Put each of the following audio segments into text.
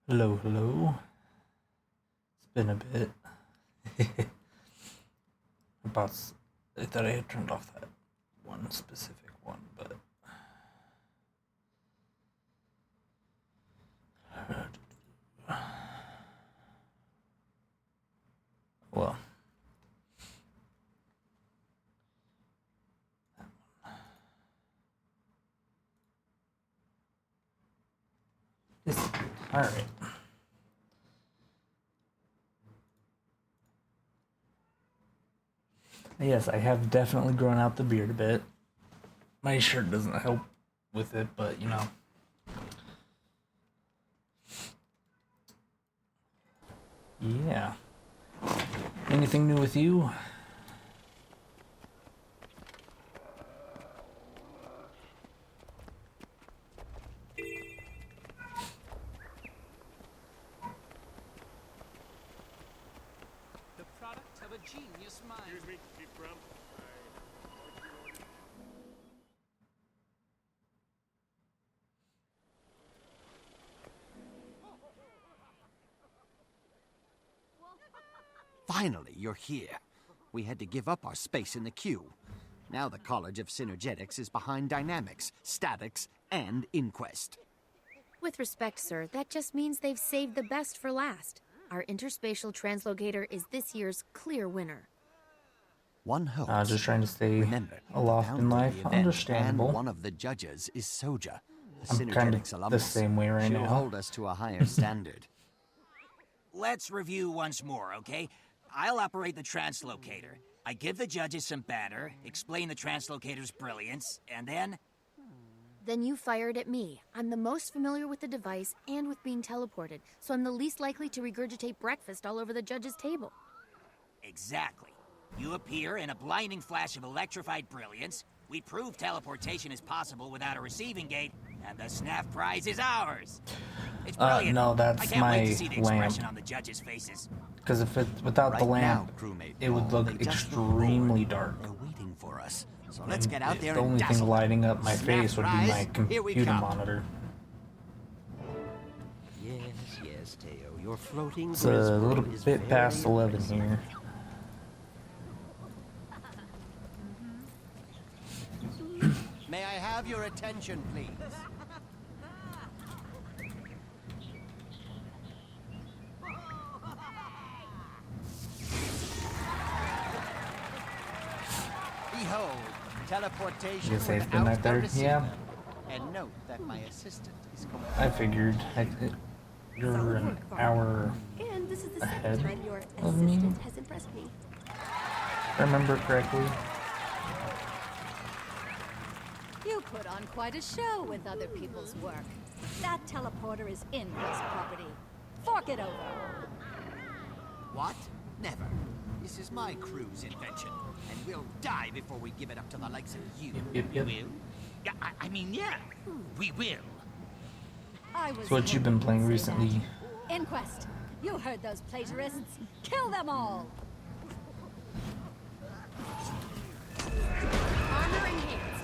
Hello, hello. It's been a bit. I thought I had turned off that one specific one, but well, this, all right. Yes, I have definitely grown out the beard a bit. My shirt doesn't help with it, but you know. Yeah. Anything new with you? The product of a genius mind. Excuse me, Chief Crumb. Finally, you're here. We had to give up our space in the queue. Now the College of Synergetics is behind Dynamics, Statics, and Inquest. With respect, sir, that just means they've saved the best for last. Our interspatial translocator is this year's clear winner. One hopes. Just trying to stay Remember, aloft in founder of life. the event Understandable. And one of the judges is Soja, a I'm kind Synergetics of alumnus. the same way right She'll now. hold us to a higher standard. Let's review once more, okay? I'll operate the translocator. I give the judges some banter, explain the translocator's brilliance, and then... Then you fired at me. I'm the most familiar with the device and with being teleported, so I'm the least likely to regurgitate breakfast all over the judge's table. Exactly. You appear in a blinding flash of electrified brilliance, we prove teleportation is possible without a receiving gate, and the SNAF prize is ours! It's brilliant. No, that's I can't my wait to see the expression lamp. on the judges' faces. Because if it's without Right the lamp, now, crewmate it would Paul, look they just extremely roared. dark. They're waiting for us. So let's get out there The and only thing dazzle them. lighting up my Snap face would be prize, my here we computer come. monitor. Yes, Teo, your floating It's a little Griswold is bit past very 11 impressive. here. May I have your attention, please? Behold, teleportation You say it's been without right there? a receiver. Yeah. And note that my assistant is complete. I figured you're an hour And this is the ahead second time your of me. assistant has impressed me. If I remember correctly. You put on quite a show with other people's work. That teleporter is Inquest property. Fork it over. What? Never. This is my crew's invention, and we'll die before we give it up to the likes of you. Yep. Will? Yeah, I mean, yeah, we will. I was So what you've been playing hoping to say recently? that. Inquest. You heard those plagiarists. Kill them all. Armor in hands.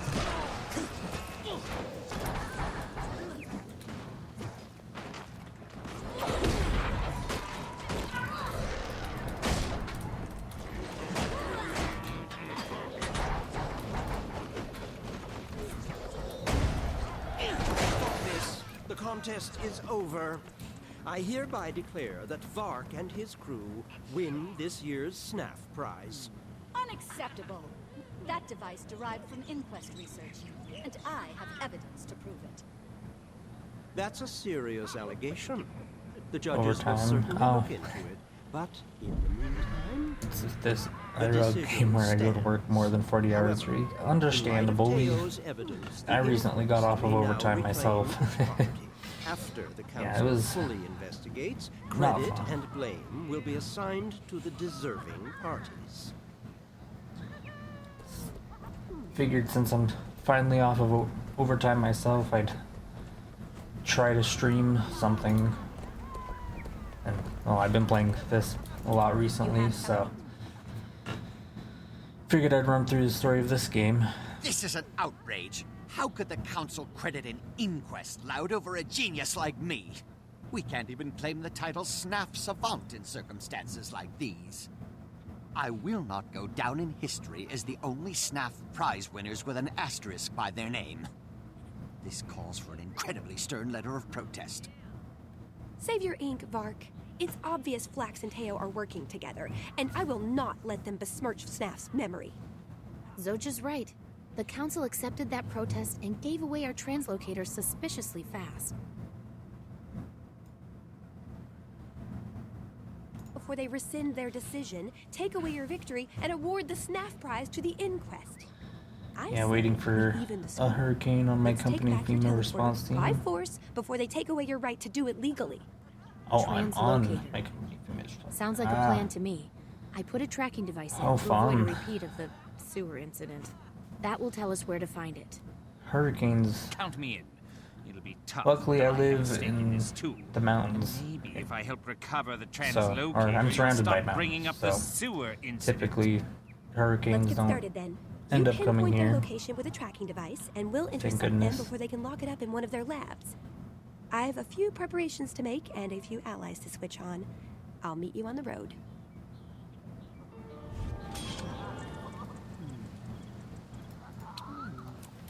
The contest is over. I hereby declare that Vark and his crew win this year's SNAF prize. Unacceptable. That device derived from Inquest research, and I have evidence to prove it. That's a serious allegation. The judges will Overtime. certainly Oh. look into it. But in the meantime, It's this The IRL decision game where I go to stands. work more than 40 hours a however, week. in light of Understandable. Teo's evidence, the I recently got off of Inquest may now overtime reclaim myself. its property. After the Yeah, it council was fully investigates, not credit fun. and blame will be assigned to the deserving parties. Figured since I'm finally off of overtime myself, I'd try to stream something. And well, I've been playing this a lot recently, so figured I'd run through the story of this game. This is an outrage. How could the council credit an inquest loud over a genius like me? We can't even claim the title Snaf Savant in circumstances like these. I will not go down in history as the only Snaf prize winners with an asterisk by their name. This calls for an incredibly stern letter of protest. Save your ink, Vark. It's obvious Flax and Teo are working together, and I will not let them besmirch Snaf's memory. Zoja's right. The council accepted that protest and gave away our translocators suspiciously fast. Before they rescind their decision, take away your victory and award the Snaf Prize to the Inquest. Yeah, waiting for a hurricane on my company female response team. By force, before they take away your right to do it legally. Oh, I'm on my company female response. Sounds like a plan to me. I put a tracking device in to avoid a repeat of the sewer incident. That will tell us where to find it. Hurricanes. Count me in. It'll be tough. Luckily, I live in in the mountains. Maybe if I help recover the or translocator, I'm surrounded by stop bringing mountains, up the so sewer incident. typically Let's hurricanes get don't started then. end You up coming pinpoint their here. location with a tracking device, and we'll intercept them goodness. before they can lock it up in one of their labs. I have a few preparations to make and a few allies to switch on. I'll meet you on the road.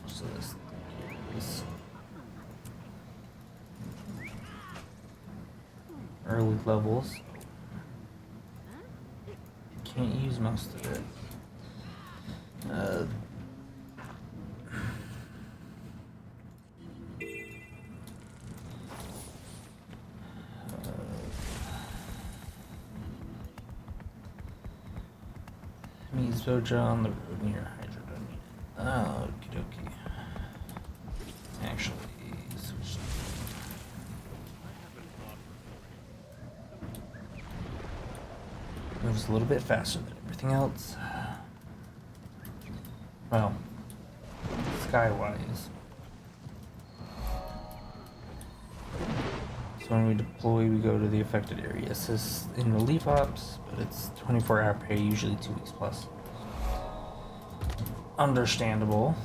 So this early levels. Can't use most of it. Meet Zoja on the road near Hydrodome. Oh, okie dokie. Actually, switch. Moves a little bit faster than everything else. Well, skywise. So when we deploy, we go to the affected area. It says in relief ops, but it's 24-hour pay, usually 2 weeks plus. Understandable.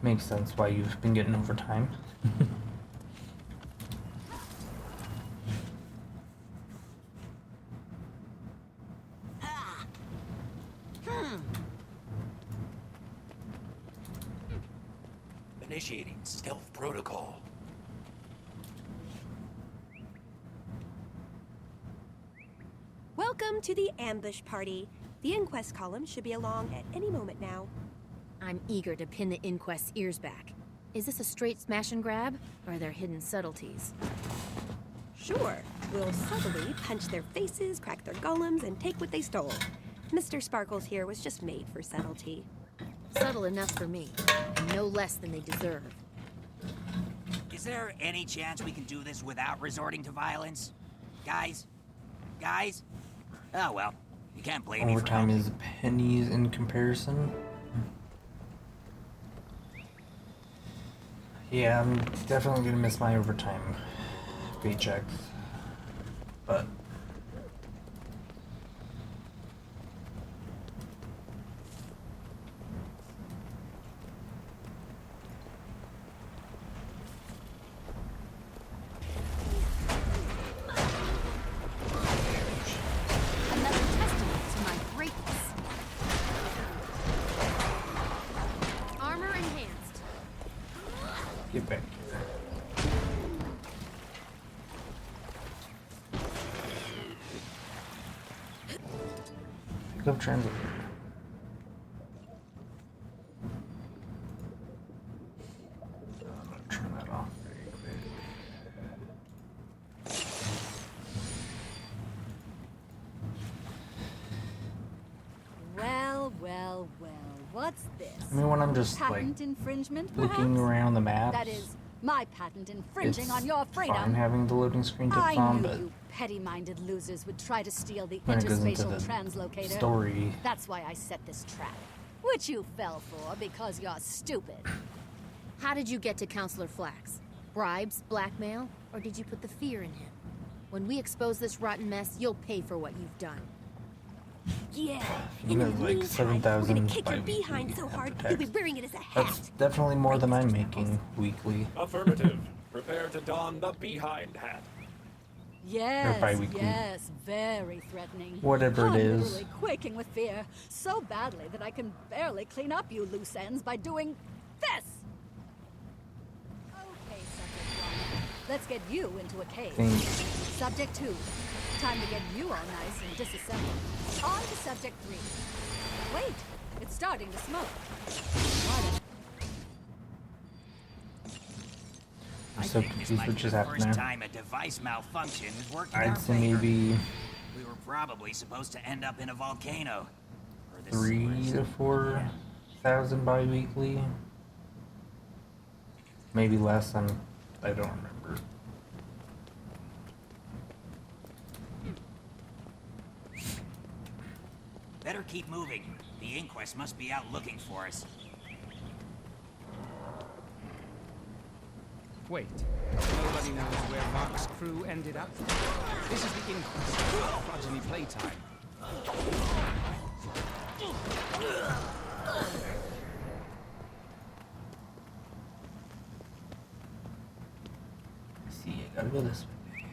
Makes sense why you've been getting overtime. Initiating stealth protocol. Welcome to the ambush party. The inquest column should be along at any moment now. I'm eager to pin the Inquest's ears back. Is this a straight smash and grab, or are there hidden subtleties? Sure, we'll subtly punch their faces, crack their golems, and take what they stole. Mr. Sparkles here was just made for subtlety. Subtle enough for me, and no less than they deserve. Is there any chance we can do this without resorting to violence? Guys? Guys? Oh well, you can't blame me for Overtime helping. is pennies in comparison. Yeah, I'm definitely gonna miss my overtime paychecks. But Another testament to my greatness. Armor enhanced. get back here. Pick up translator. I'm gonna turn that off very quick. Well, well, well. What's this? I mean, when I'm just like Patent infringement, looking perhaps? around the map, That is, my patent infringing it's on your freedom. fine having the loading screen I tips on, knew but you petty-minded losers would try to steal the when it goes into interspatial the translocator. story, That's why I set this trap, which you fell for because you're stupid. How did you get to Counselor Flax? Bribes, blackmail, or did you put the fear in him? When we expose this rotten mess, you'll pay for what you've done. Yeah. You know, like we're 7,000 gonna kick your bi-weekly behind so hard after you'll be tax. wearing it as a hat. That's definitely more than I'm Mr. making weekly. Affirmative. Prepare to don the behind hat. Yes, bi-weekly. yes, very threatening. Whatever it I'm is. literally quaking with fear, so badly that I can barely clean up you loose ends by doing this. Okay, subject one, let's get you into a cage. Thanks. Subject 2, time to get you all nice and disassembled. On to subject 3. Wait, it's starting to smoke. What a I So think this confused might what be just the happened first there. time a device malfunction has worked in our I'd say favor. maybe We were probably supposed to end up in a volcano. Or the 3 sewers. to 4,000 bi-weekly. Maybe less. I don't remember. Better keep moving. The inquest must be out looking for us. Wait, nobody knows where Mark's crew ended up? This is the inquest. Progeny playtime. See, I gotta go this way.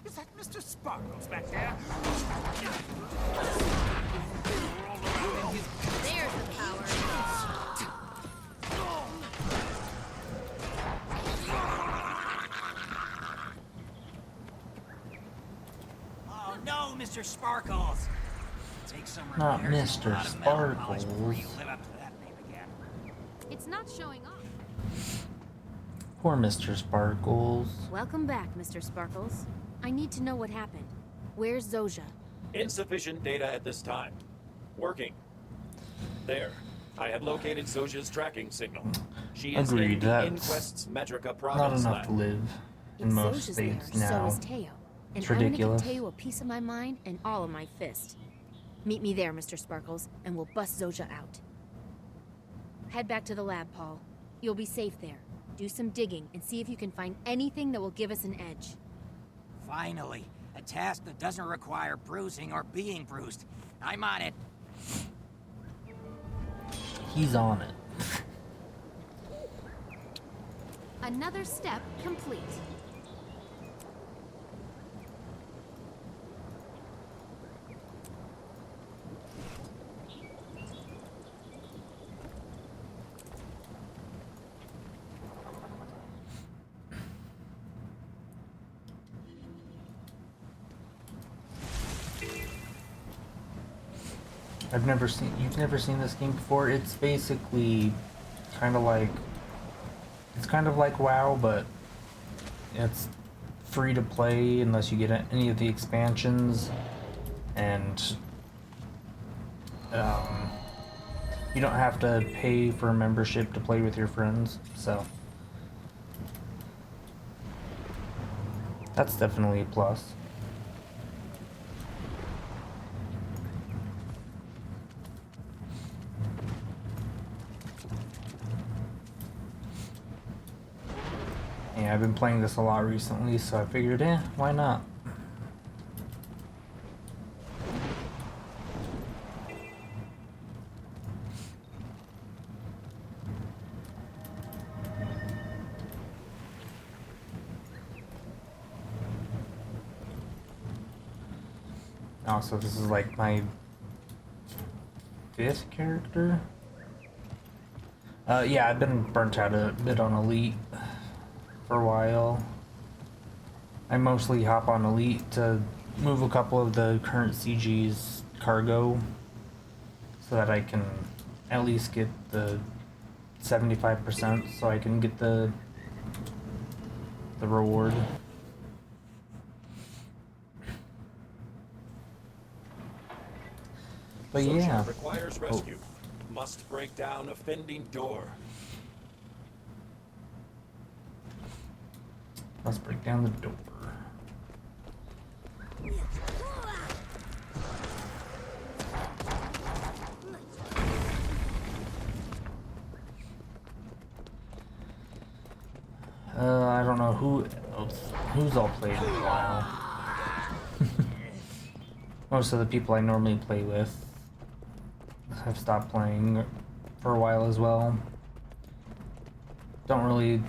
Is that Mr. Sparkles back there? There's the power. Oh no, Mr. Sparkles! Take some Not repairs and a Mr. lot of metal polish before you Sparkles. live up to that name again. It's not showing off. Poor Mr. Sparkles. Welcome back, Mr. Sparkles. I need to know what happened. Where's Zoja? Insufficient data at this time. Working. There. I have located Zoja's tracking signal. She is Agreed, in the that's Inquest's Metrica Not province enough lab. to live in If most Zoja's states there, now. so is Teo. And It's I'm ridiculous. gonna give Teo a piece of my mind and all of my fist. Meet me there, Mr. Sparkles, and we'll bust Zoja out. Head back to the lab, Paul. You'll be safe there. Do some digging and see if you can find anything that will give us an edge. Finally, a task that doesn't require bruising or being bruised. I'm on it. He's on it. Another step complete. You've never seen this game before? It's basically kind of like, it's kind of like WoW, but it's free to play unless you get any of the expansions, and you don't have to pay for a membership to play with your friends, so that's definitely a plus. Yeah, I've been playing this a lot recently, so I figured, why not? Oh, so this is like my 5th character? Yeah, I've been burnt out a bit on Elite for a while. I mostly hop on Elite to move a couple of the current CG's cargo so that I can at least get the 75% so I can get the reward. But Zoja yeah. requires rescue. Must break down offending door. Let's break down the door. I don't know who's all played in a while. Most of the people I normally play with have stopped playing for a while as well. Don't really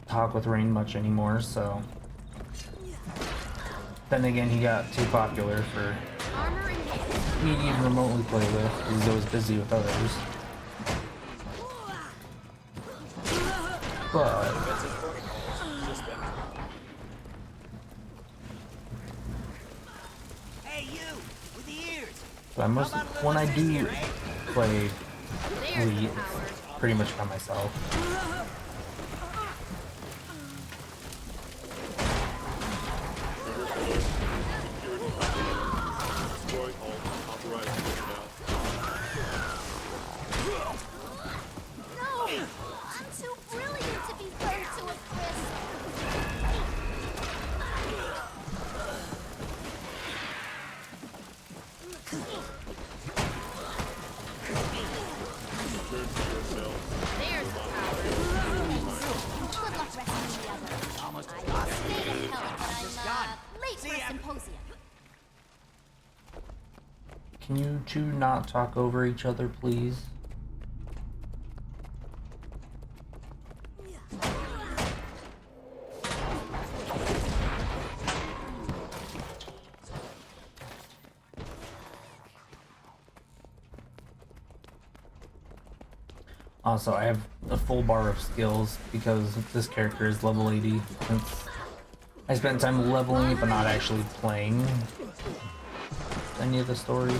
talk with Rain much anymore, so... Then again, he got too popular for me to even remotely play with. He's always busy with others. But... Hey, you with the ears. But when I do play Elite, pretty much by myself. Can you two not talk over each other, please? Also, I have a full bar of skills because this character is level 80. Since I spent time leveling it, but not actually playing any of the story.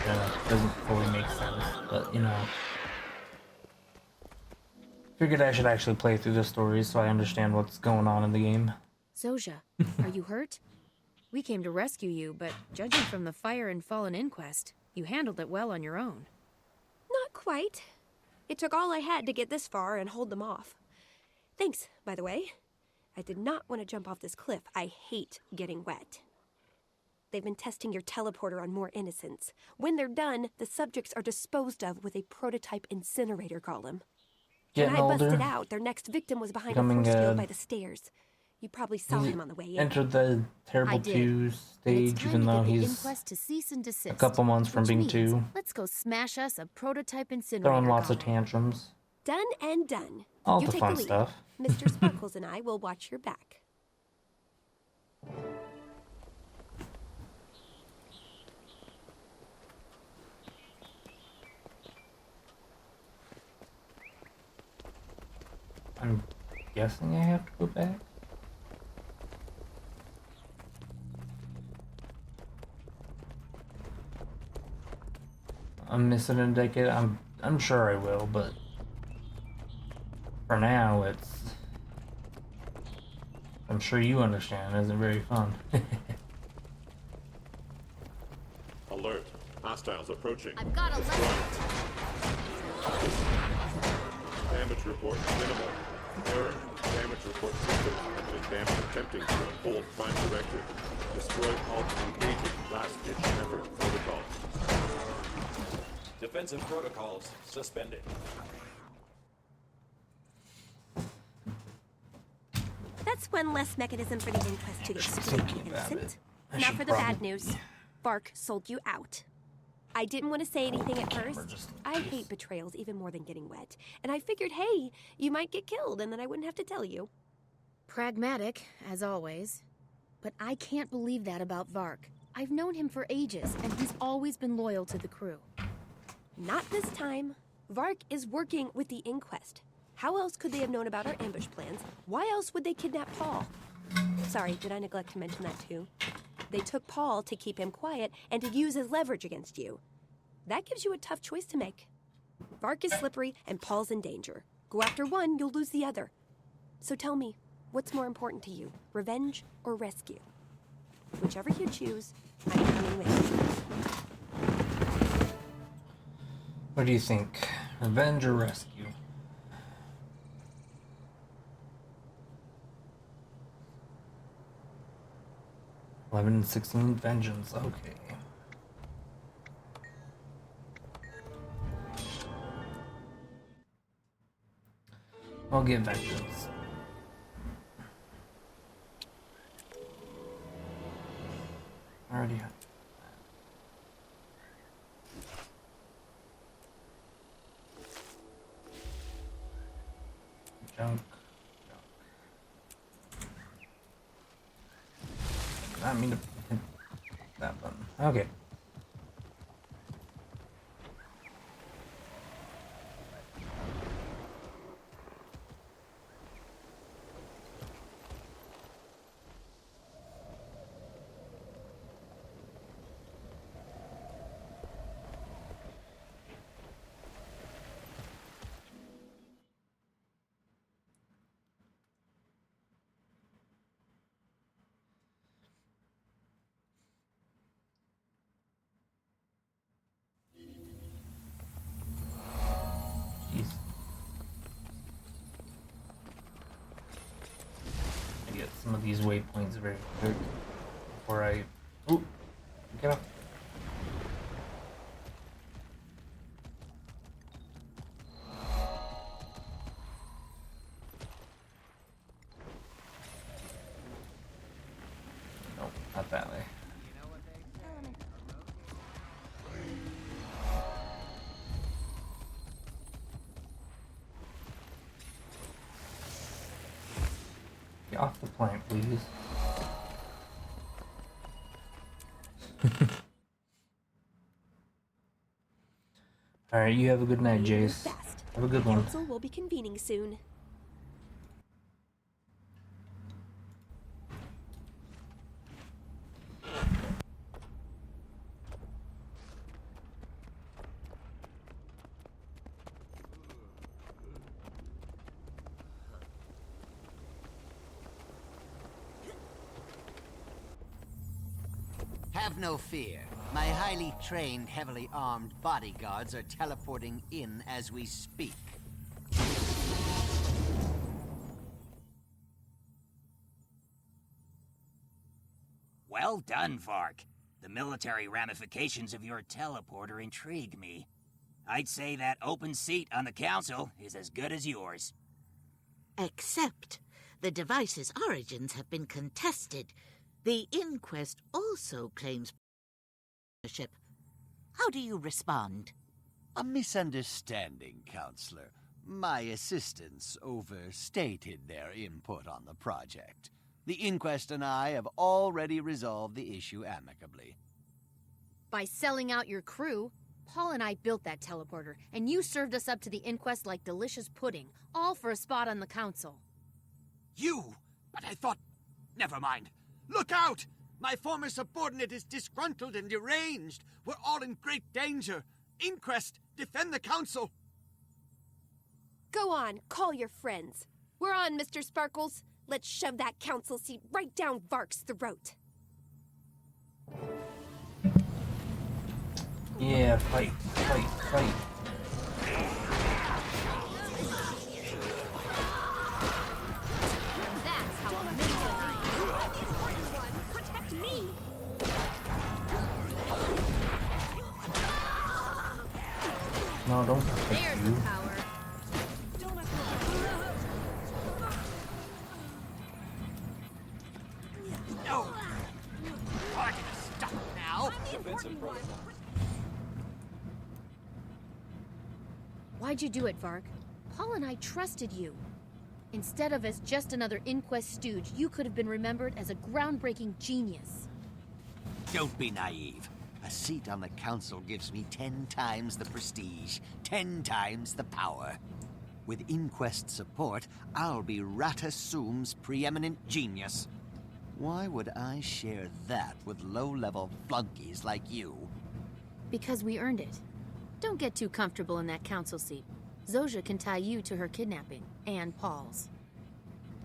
Yeah, it doesn't fully make sense, but you know. Figured I should actually play through the story so I understand what's going on in the game. Zojia, are you hurt? We came to rescue you, but judging from the fire and fallen inquest, you handled it well on your own. Not quite. It took all I had to get this far and hold them off. Thanks, by the way. I did not want to jump off this cliff. I hate getting wet. They've been testing your teleporter on more innocents. When they're done, the subjects are disposed of with a prototype incinerator golem. Getting When I older, busted out, their next victim was behind a becoming, force field by the stairs. You probably saw him on the way in. entered the Terrible 2 stage, even though he's a couple months from being 2. Let's go smash us a prototype incinerator Throwing lots of golem. tantrums. Done and done. All You the take fun the lead. stuff. Mr. Sparkles and I will watch your back. I'm guessing I have to go back. I'm missing a decade. I'm sure I will, but for now I'm sure you understand, isn't very fun. Alert. Hostiles approaching. I've got a left. Damage report minimal. Error. Damage report system has been damaged attempting to uphold Prime Directive. Destroy all engaging last-ditch effort protocol. Defensive protocols suspended. That's one less mechanism for the inquest to Thinking exploit, about Vincent. it. I Now should for the bad probably- news. Vark sold you out. I didn't want to say anything at Camera first. just- I hate betrayals even more than getting wet. And I figured, hey, you might get killed and then I wouldn't have to tell you. Pragmatic, as always. But I can't believe that about Vark. I've known him for ages, and he's always been loyal to the crew. Not this time. Vark is working with the inquest. How else could they have known about our ambush plans? Why else would they kidnap Paul? Sorry, did I neglect to mention that too? They took Paul to keep him quiet and to use as leverage against you. That gives you a tough choice to make. Vark is slippery and Paul's in danger. Go after one, you'll lose the other. So tell me, what's more important to you, revenge or rescue? Whichever you choose, I'm coming with you. What do you think? Revenge or rescue? $11 and $16 vengeance, okay. I'll get vengeance. Already have junk. I mean to hit that button. Okay. Jeez. I get some of these waypoints very quick before I. Ooh, get up. Nope, not that way. Get off the plant, please. Alright, you have a good night, Jace. Fast. Have a good The one. council will be convening soon. Have no fear. My highly trained, heavily armed bodyguards are teleporting in as we speak. Well done, Vark. The military ramifications of your teleporter intrigue me. I'd say that open seat on the council is as good as yours. Except the device's origins have been contested. The inquest also claims ownership. How do you respond? A misunderstanding, Counselor. My assistants overstated their input on the project. The inquest and I have already resolved the issue amicably. By selling out your crew, Paul and I built that teleporter, and you served us up to the inquest like delicious pudding, all for a spot on the council. You? But I thought... Never mind. Look out! My former subordinate is disgruntled and deranged. We're all in great danger. Inquest! Defend the council! Go on, call your friends. We're on, Mr. Sparkles. Let's shove that council seat right down Vark's throat. Yeah, fight, fight, fight. That's how I'm Protect me! No, don't protect There's you. the power. No! I'm gonna stop now! Why'd you do it, Vark? Paul and I trusted you. Instead of as just another inquest stooge, you could have been remembered as a groundbreaking genius. Don't be naive. A seat on the council gives me 10 times the prestige, 10 times the power. With inquest support, I'll be Ratasum's preeminent genius. Why would I share that with low-level flunkies like you? Because we earned it. Don't get too comfortable in that council seat. Zojja can tie you to her kidnapping, and Paul's.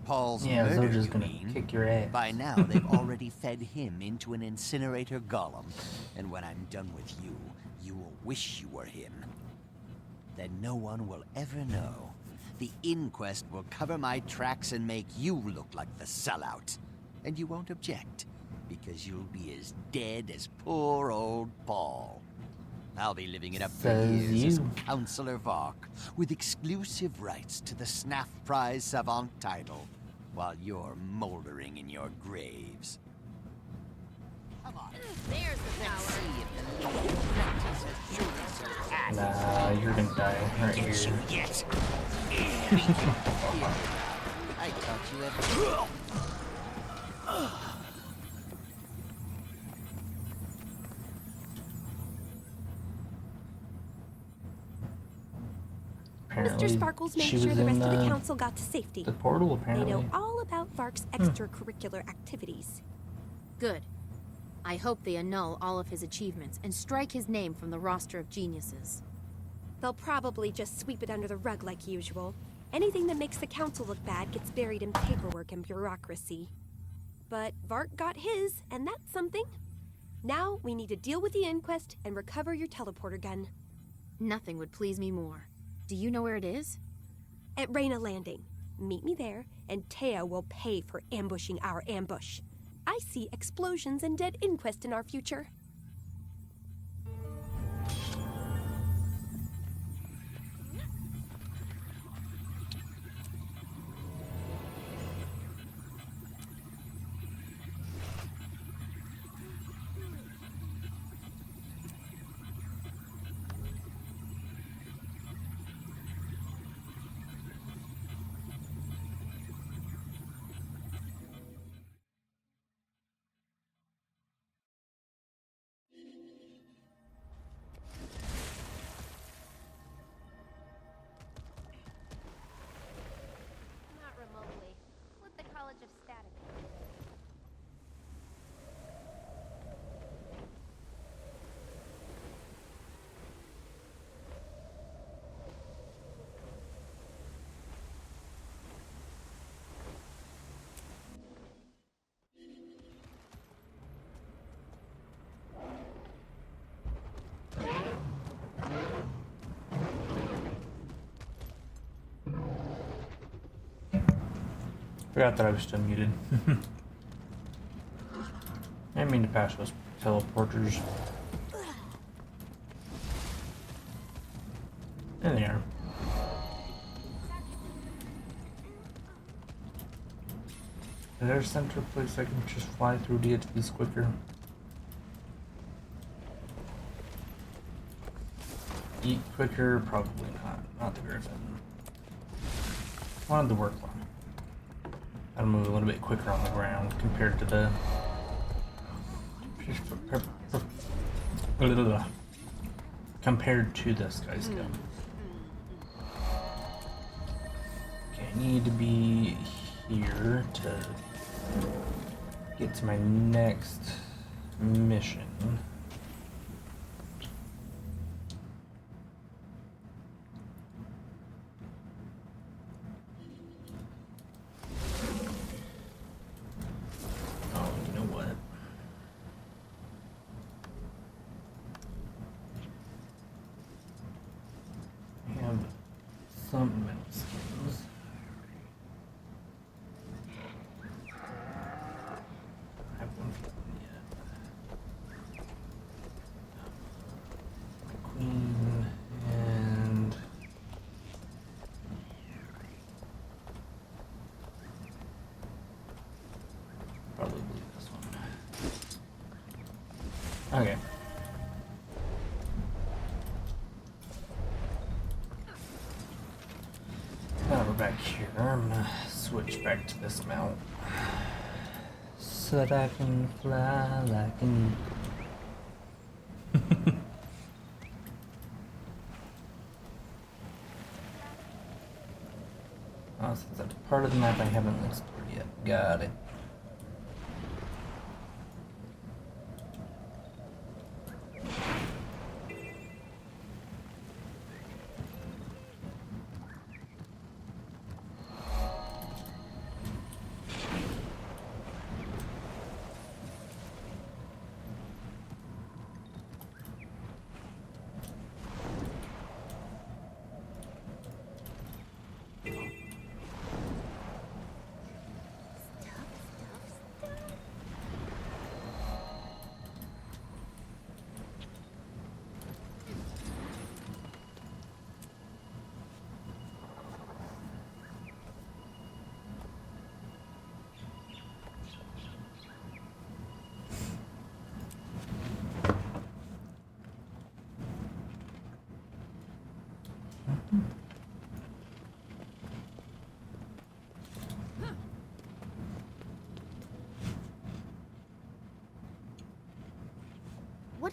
Paul's Yeah, murder, Zojja's you gonna mean? kick your ass. By now, they've already fed him into an incinerator golem. And when I'm done with you, you will wish you were him. Then no one will ever know. The inquest will cover my tracks and make you look like the sellout. And you won't object, because you'll be as dead as poor old Paul. I'll be living it up for Says years as you. Counselor Vark, with exclusive rights to the Snaff Prize Savant title, while you're moldering in your graves. Come on. There's the Let's power. see if the new apprentice has truly surpassed Nah, you're gonna die right you here. yet. I thought you had... Apparently, Mr. Sparkles made she sure was the rest in of the council got to safety. the portal, They apparently. know all about Vark's extracurricular activities. Good. I hope they annul all of his achievements and strike his name from the roster of geniuses. They'll probably just sweep it under the rug like usual. Anything that makes the council look bad gets buried in paperwork and bureaucracy. But Vark got his, and that's something. Now we need to deal with the inquest and recover your teleporter gun. Nothing would please me more. Do you know where it is? At Reyna Landing. Meet me there, and Teo will pay for ambushing our ambush. I see explosions and dead inquest in our future. Not remotely. With the College of Static. Forgot that I was still muted. I didn't mean to pass those teleporters. There they are. Is there a center place I can just fly through to get to these quicker? Eat quicker? Probably not. Not the Griffin. Wanted the work one. I'll move a little bit quicker on the ground compared to the... compared to this guy's gun. Okay, I need to be here to get to my next mission. Oh, you know what? I have some medicines. I have one for them yet. Queen and probably this one. Okay. Now we're back here. I'm gonna switch back to this mount so that I can fly like an eagle. Oh, since that's part of the map I haven't explored yet. Got it.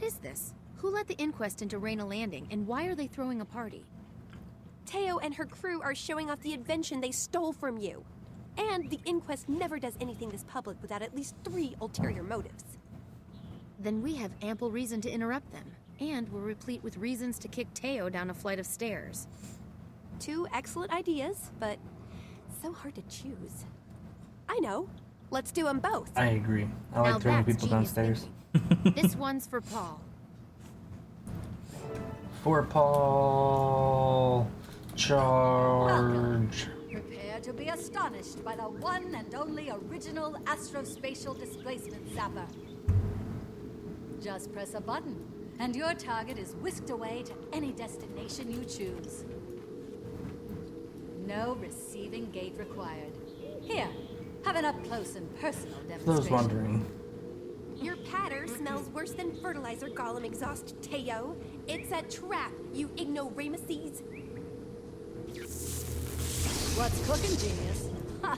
is this? Who let the inquest into Reyna Landing, and why are they throwing a party? Teo and her crew are showing off the invention they stole from you. And the inquest never does anything this public without at least 3 ulterior motives. Then we have ample reason to interrupt them, and we're replete with reasons to kick Teo down a flight of stairs. 2 excellent ideas, but so hard to choose. I know. Let's do them both. I agree. I Now like throwing that's people genius downstairs. thinking. This one's for Paul. For Paul, charge. Prepare to be astonished by the one and only original astrospatial displacement zapper. Just press a button, and your target is whisked away to any destination you choose. No receiving gate required. Here, have an up-close and personal I was demonstration. wondering. Your patter smells worse than fertilizer golem exhaust, Teo. It's a trap, you ignoramuses. What's cooking, genius? Ha!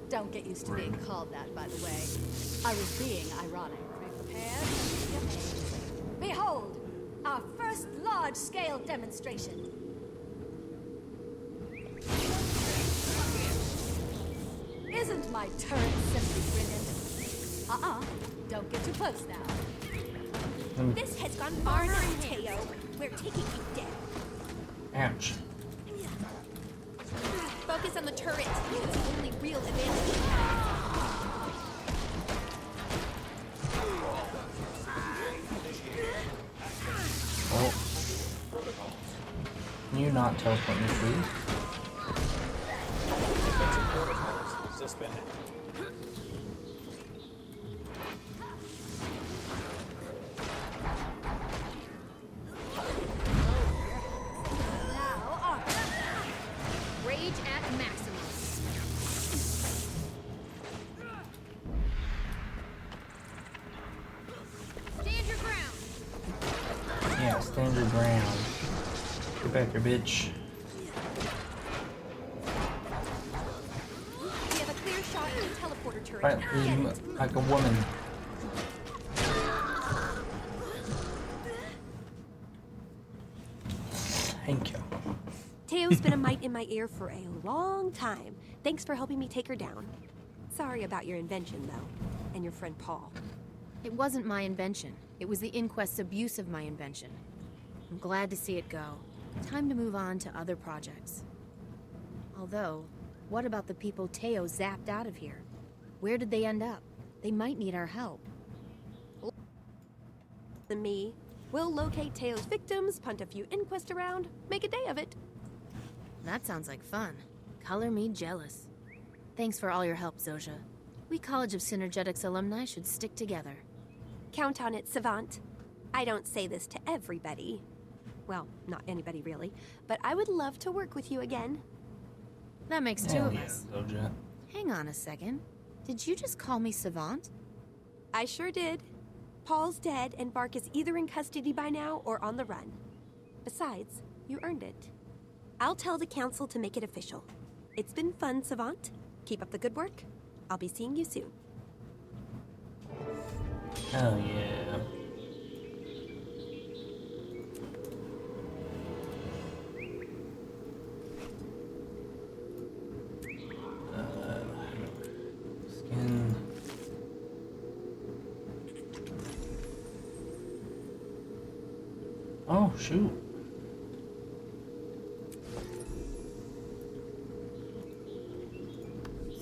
Don't get used to being called that, by the way. I was being ironic. Prepare to be amazed. Behold, our first large-scale demonstration. Isn't my turret simply brilliant? Don't get too close now. This has gone far enough, Teo. We're taking you down. Ouch. Focus on the turret. It's the only real advantage. Oh. Can you not teleport me, please? Suspended. Now on. Rage at maximum. Stand your ground. Yeah, stand your ground. Get back here, bitch. We have a clear shot at the teleporter turret. Right, Get it. like a woman. Thank you. Teo's been a mite in my ear for a long time. Thanks for helping me take her down. Sorry about your invention, though, and your friend Paul. It wasn't my invention. It was the inquest's abuse of my invention. I'm glad to see it go. Time to move on to other projects. Although, what about the people Teo zapped out of here? Where did they end up? They might need our help. Than me. We'll locate Teo's victims, punt a few inquests around, make a day of it. That sounds like fun. Color me jealous. Thanks for all your help, Zojia. We College of Synergetics alumni should stick together. Count on it, Savant. I don't say this to everybody. Well, not anybody really, but I would love to work with you again. That makes 2 Hell of yeah, us. Zojia. Hang on a second. Did you just call me Savant? I sure did. Paul's dead, and Bark is either in custody by now or on the run. Besides, you earned it. I'll tell the council to make it official. It's been fun, Savant. Keep up the good work. I'll be seeing you soon. Hell yeah. Skin. Oh, shoot.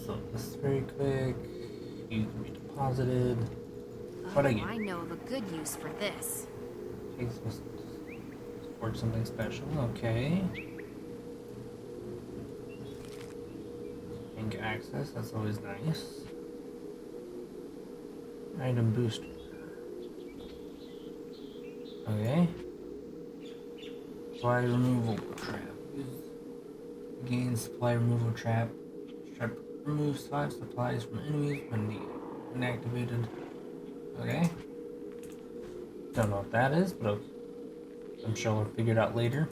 So this is very quick. You can be deposited. What I get? I know of a good use for this. Case must support something special. Okay. Ink access. That's always nice. Item booster. Okay. Supply removal trap. Again, supply removal trap. Trap removes 5 supplies from enemies when activated. Okay. Don't know what that is, but I'm sure we'll figure it out later.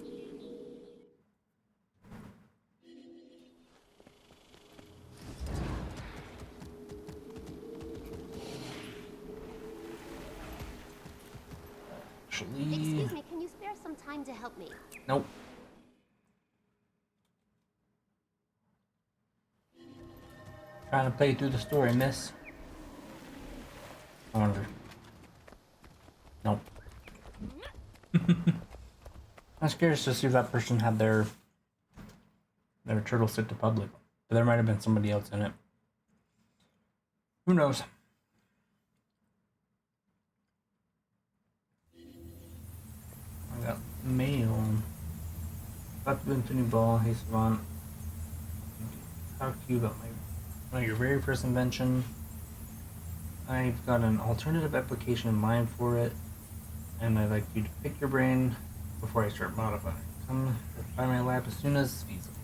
Excuse me, can you spare some time to help me? Nope. Trying to play through the story, miss. I wonder. Nope. I was curious to see if that person had their turtle stick to public. But there might have been somebody else in it. Who knows? I got mail. Got the Infinity Ball, hey Savant. Talk to you about your very first invention. I've got an alternative application in mind for it, and I'd like you to pick your brain before I start modifying. Come by my lab as soon as feasible.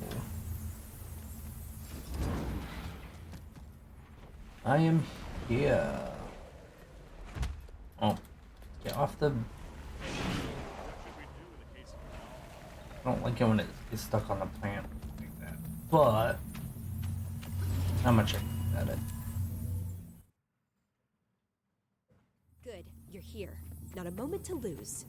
I am here. Oh, get off the... I don't like it when it gets stuck on the plant like that, but I'm gonna check at it. Good, you're here. Not a moment to lose.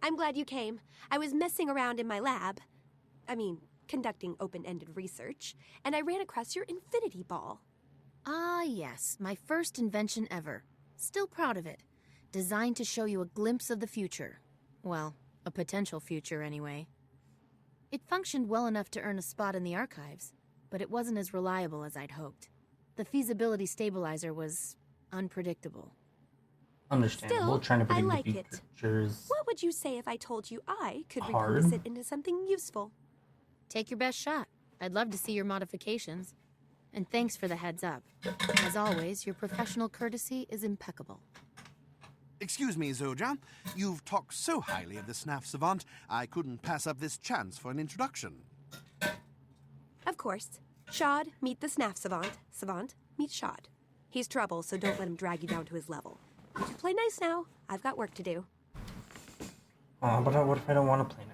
I'm glad you came. I was messing around in my lab. I mean, conducting open-ended research, and I ran across your infinity ball. Ah, yes, my first invention ever. Still proud of it. Designed to show you a glimpse of the future. Well, a potential future anyway. It functioned well enough to earn a spot in the archives, but it wasn't as reliable as I'd hoped. The feasibility stabilizer was unpredictable. Understandable. Still, Trying to I predict like the it. future is What would you say if I told you I could hard. repurpose it into something useful? Take your best shot. I'd love to see your modifications. And thanks for the heads up. As always, your professional courtesy is impeccable. Excuse me, Zoja. You've talked so highly of the Snaf Savant, I couldn't pass up this chance for an introduction. Of course. Shad, meet the Snaf Savant. Savant, meet Shad. He's trouble, so don't let him drag you down to his level. You play nice now. I've got work to do. Oh, but what if I don't want to play nice?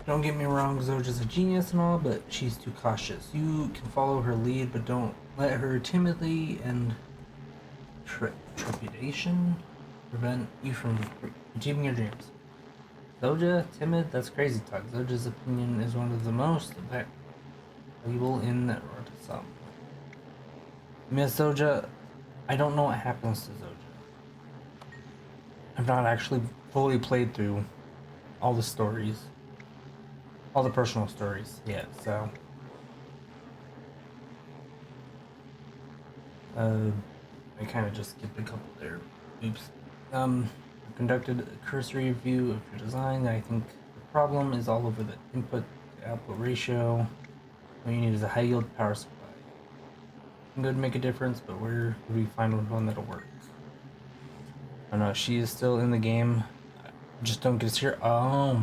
Don't get me wrong, Zoja's a genius and all, but she's too cautious. You can follow her lead, but don't let her timidly and trepidation prevent you from achieving your dreams. Zoja, timid, that's crazy talk. Zoja's opinion is one of the most valuable in the world to some. Miss Zoja, I don't know what happens to Zoja. I've not actually fully played through all the stories. All the personal stories yet, so... I kind of just skipped a couple there. Oops. Conducted a cursory review of your design. I think the problem is all over the input to output ratio. What you need is a high yield power supply. It could make a difference, but where do we find one that'll work? I don't know, she is still in the game. I just don't get to see her.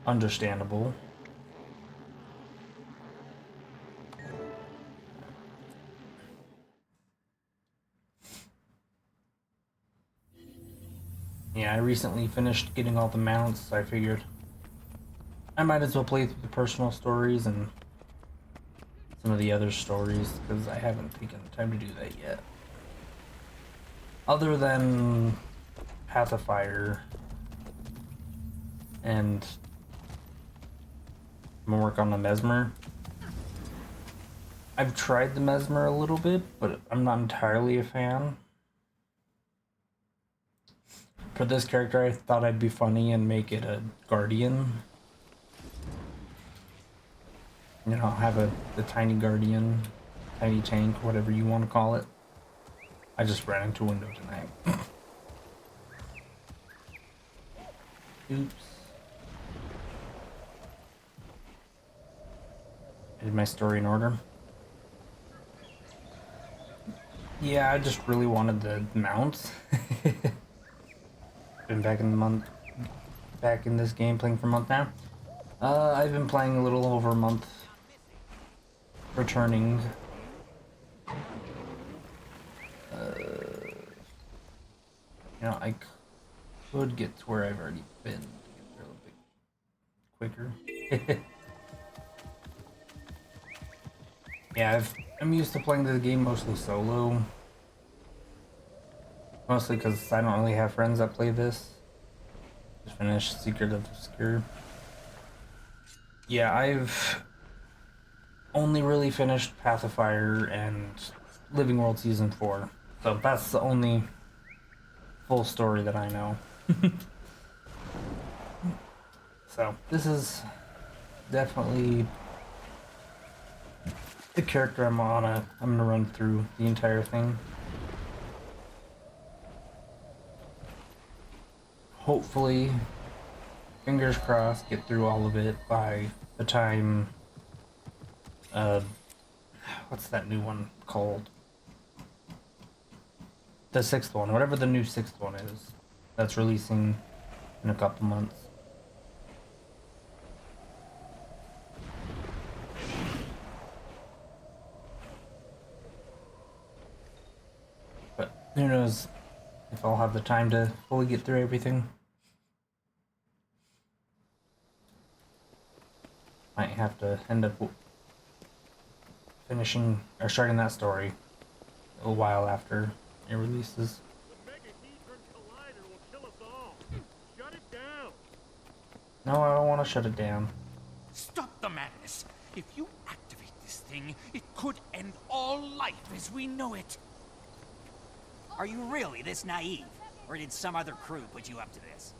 Understandable. Yeah, I recently finished getting all the mounts, so I figured I might as well play through the personal stories and some of the other stories, because I haven't taken the time to do that yet. Other than Path of Fire and I'm gonna work on the Mesmer. I've tried the Mesmer a little bit, but I'm not entirely a fan. For this character, I thought I'd be funny and make it a Guardian. You know, have the tiny Guardian, tiny tank, whatever you want to call it. I just ran into a window tonight. Oops. I did my story in order. Yeah, I just really wanted the mounts. Been back in this game playing for a month now. I've been playing a little over a month. Returning. You know, I could get to where I've already been to get there a little bit quicker. Yeah, I'm used to playing this game mostly solo. Mostly because I don't really have friends that play this. Just finished Secret of Obscure. Yeah, I've only really finished Pacifier and Living World Season 4. So that's the only full story that I know. So this is definitely the character I'm gonna run through the entire thing. Hopefully, fingers crossed, get through all of it by the time what's that new one called? The 6th one, whatever the new 6th one is, that's releasing in a couple months. But who knows if I'll have the time to fully get through everything. Might have to end up finishing or starting that story a while after it releases. The Megahedron Collider will kill us all. Shut it down. No, I don't want to shut it down. Stop the madness. If you activate this thing, it could end all life as we know it. Are you really this naive? Or did some other crew put you up to this?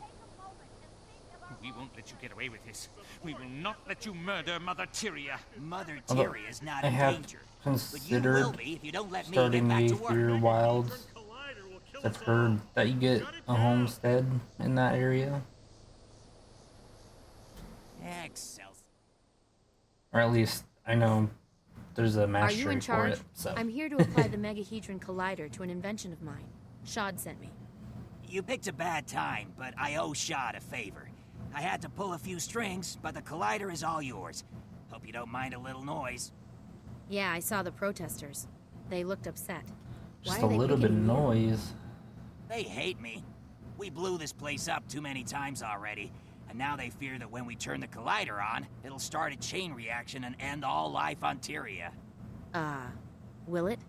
We won't let you get away with this. We will not let you murder Mother Tyria. Mother Although, Tyria is not I in have danger. considered But you will be if you don't let me starting get back the to work. Aether Wilds. I've heard that you get a homestead in that area. Excelsior. Or at least I know there's a Are mastery you in for charge? it. So I'm here to apply the Megahedron Collider to an invention of mine. Shad sent me. You picked a bad time, but I owe Shad a favor. I had to pull a few strings, but the collider is all yours. Hope you don't mind a little noise. Yeah, I saw the protesters. They looked upset. just Why a are they little bit of picketing you? noise. They hate me. We blew this place up too many times already, and now they fear that when we turn the collider on, it'll start a chain reaction and end all life on Tyria. Will it?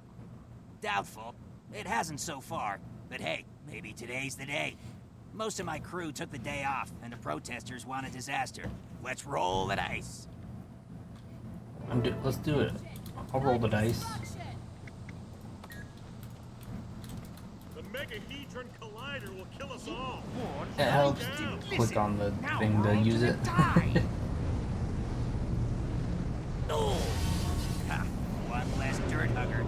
Doubtful. It hasn't so far, but hey, maybe today's the day. Most of my crew took the day off, and the protesters want a disaster. Let's roll the dice. Let's do it. I'll roll the dice. The Megahedron Collider will kill us all. It helps to click on the thing to use it. Oh! Ha! One less dirt hugger.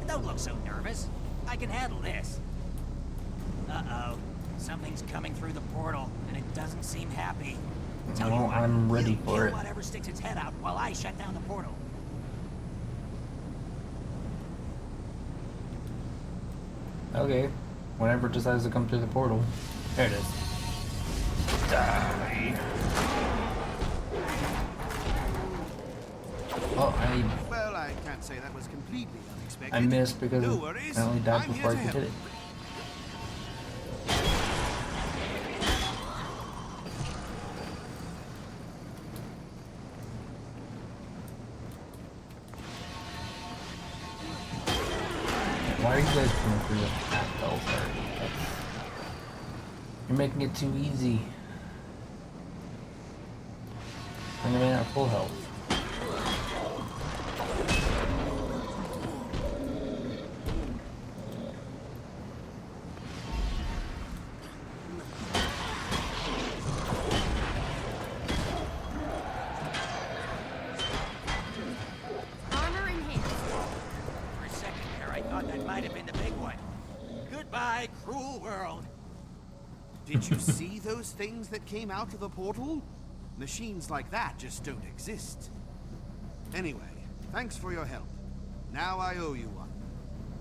Don't look so nervous. I can handle this. Uh-oh. Something's coming through the portal, and it doesn't seem happy. Tell you No, what, I'm ready you for kill it. whatever sticks its head out while I shut down the portal. Okay. Whenever it decides to come through the portal. There it is. Die. Oh, Well, I can't say that was completely unexpected. I missed because No worries. I only died I'm before I here to could hit help. it. Why are you guys coming through the half health already? You're making it too easy. I'm gonna be at full health. Armor enhanced. For a second there, I thought that might have been the big one. Goodbye, cruel world. Did you see those things that came out of the portal? Machines like that just don't exist. Anyway, thanks for your help. Now I owe you one.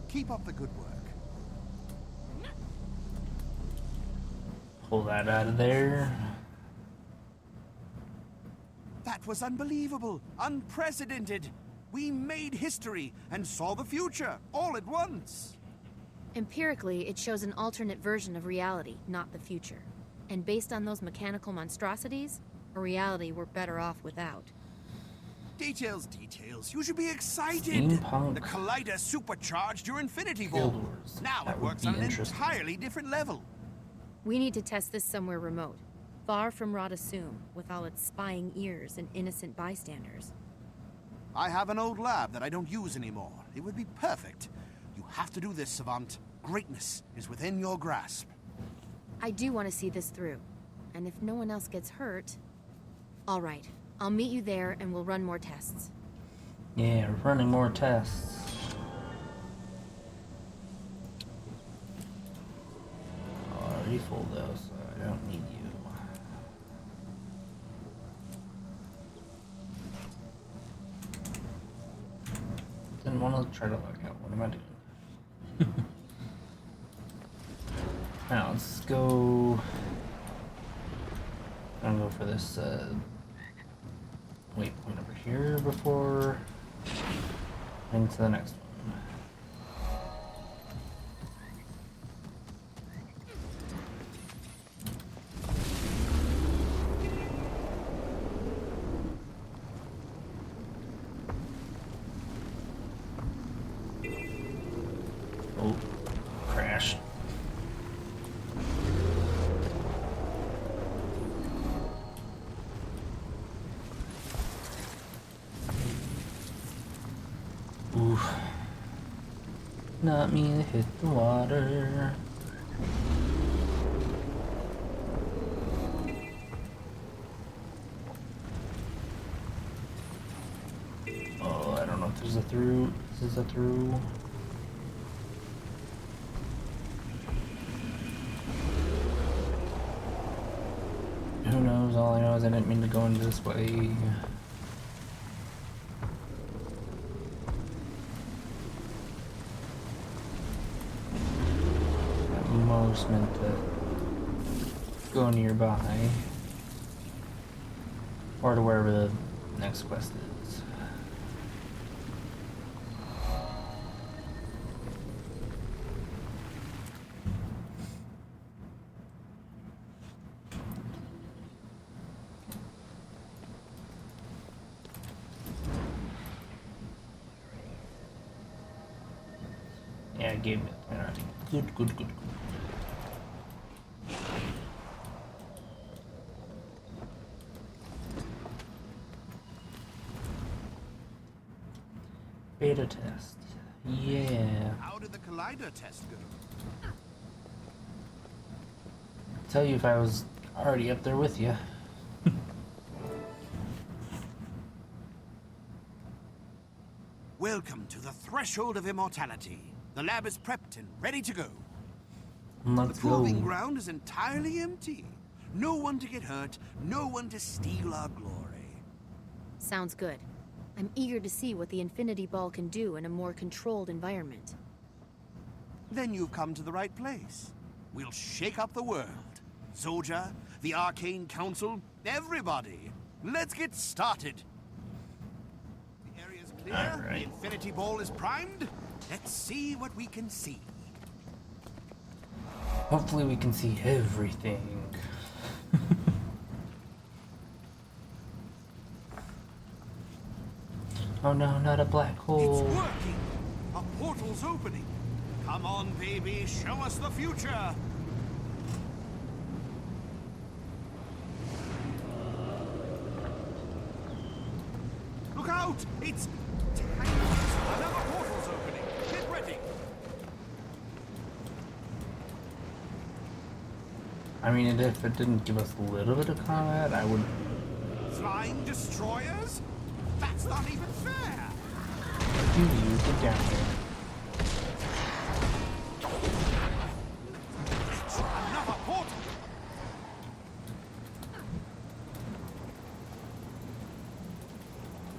Keep up the good work. Pull that out of there. That was unbelievable, unprecedented. We made history and saw the future all at once. Empirically, it shows an alternate version of reality, not the future. And based on those mechanical monstrosities, A reality we're better off without. Details, details. You should be excited. Steampunk The Collider supercharged your Infinity Guild Ball. Wars. Now That it would works be on an interesting. entirely different level. We need to test this somewhere remote, far from Radasum, with all its spying ears and innocent bystanders. I have an old lab that I don't use anymore. It would be perfect. You have to do this, Savant. Greatness is within your grasp. I do want to see this through. And if no one else gets hurt... All right, I'll meet you there and we'll run more tests. Yeah, running more tests. Already full though, so I don't need you. Didn't want to try to log out. What am I doing? Now let's go. I'm gonna go for this waypoint over here before heading to the next one. Oh, crash. Oof. Not me to hit the water. Oh, I don't know if there's a through. This is a through. Who knows? All I know is I didn't mean to go into this way. Most meant to go nearby or to wherever the next quest is. Yeah, it gave me a point already. Good, good, good, good. Beta test. Yeah. How did the Collider test go? Tell you if I was already up there with you. Welcome to the threshold of immortality. The lab is prepped and ready to go. Let's The proving go. ground is entirely empty. No one to get hurt, no one to steal our glory. Sounds good. I'm eager to see what the Infinity Ball can do in a more controlled environment. Then you've come to the right place. We'll shake up the world. Zolja, the Arcane Council, everybody. Let's get started. The area's clear. All right. The Infinity Ball is primed. Let's see what we can see. Hopefully we can see everything. Oh no, not a black hole. It's working. A portal's opening. Come on, baby. Show us the future. Look out! It's tiredness. Another portal's opening. Get ready. I mean, if it didn't give us a little bit of combat, I would. Flying destroyers? That's not even fair. You get down here. Another portal.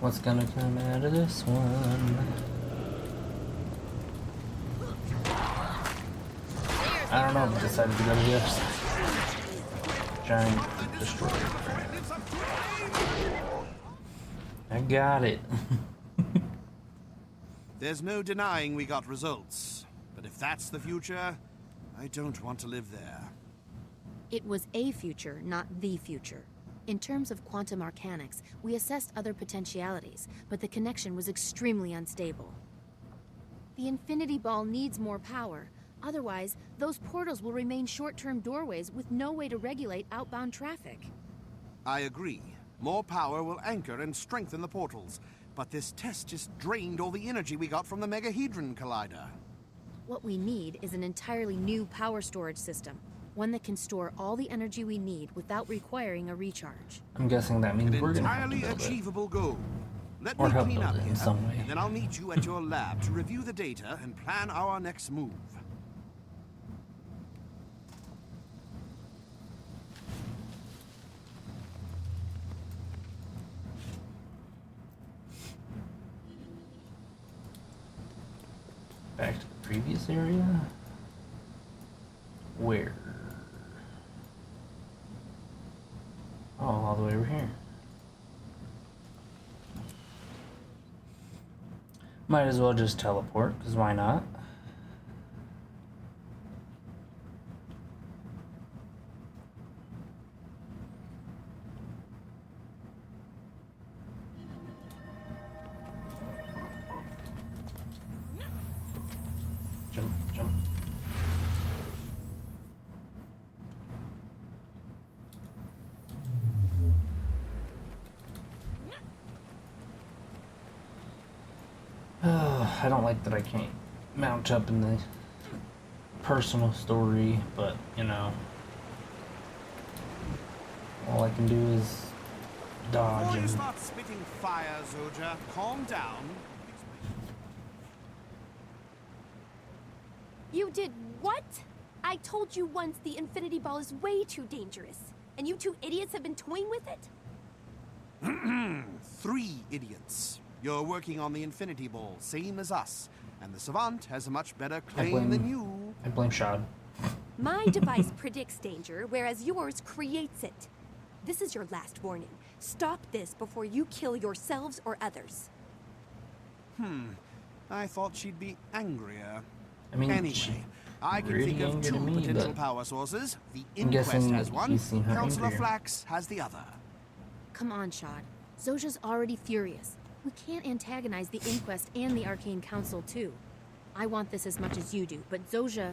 What's gonna come out of this one? I don't know if I decided to go to the other side. Giant destroyer. I got it. There's no denying we got results. But if that's the future, I don't want to live there. It was a future, not the future. In terms of quantum mechanics, we assessed other potentialities, but the connection was extremely unstable. The Infinity Ball needs more power. Otherwise, those portals will remain short-term doorways with no way to regulate outbound traffic. I agree. More power will anchor and strengthen the portals. But this test just drained all the energy we got from the Megahedron Collider. What we need is an entirely new power storage system. One that can store all the energy we need without requiring a recharge. I'm guessing that means we're gonna have to Entirely build it. achievable goal. Let Or me help clean build up it in here, some way. and then I'll meet you at your lab to review the data and plan our next move. Back to the previous area? Where? Oh, all the way over here. Might as well just teleport, because why not? Jump, jump. I don't like that I can't mount up in the personal story, but you know, all I can do is dodge Before you and start spitting fire, Zoja, calm down. You did what? I told you once the Infinity Ball is way too dangerous, and you two idiots have been toying with it? 3 idiots. You're working on the Infinity Ball, same as us. And the Savant has a much better claim than you. I blame Shad. My device predicts danger, whereas yours creates it. This is your last warning. Stop this before you kill yourselves or others. I thought she'd be angrier. I mean, Anyway, I can really think of angry 2 to me, potential but power sources. The I'm Inquest guessing has one, he's seen her Councillor angrier. Flax has the other. Come on, Shad. Zoja's already furious. We can't antagonize the Inquest and the Arcane Council, too. I want this as much as you do, but Zoja...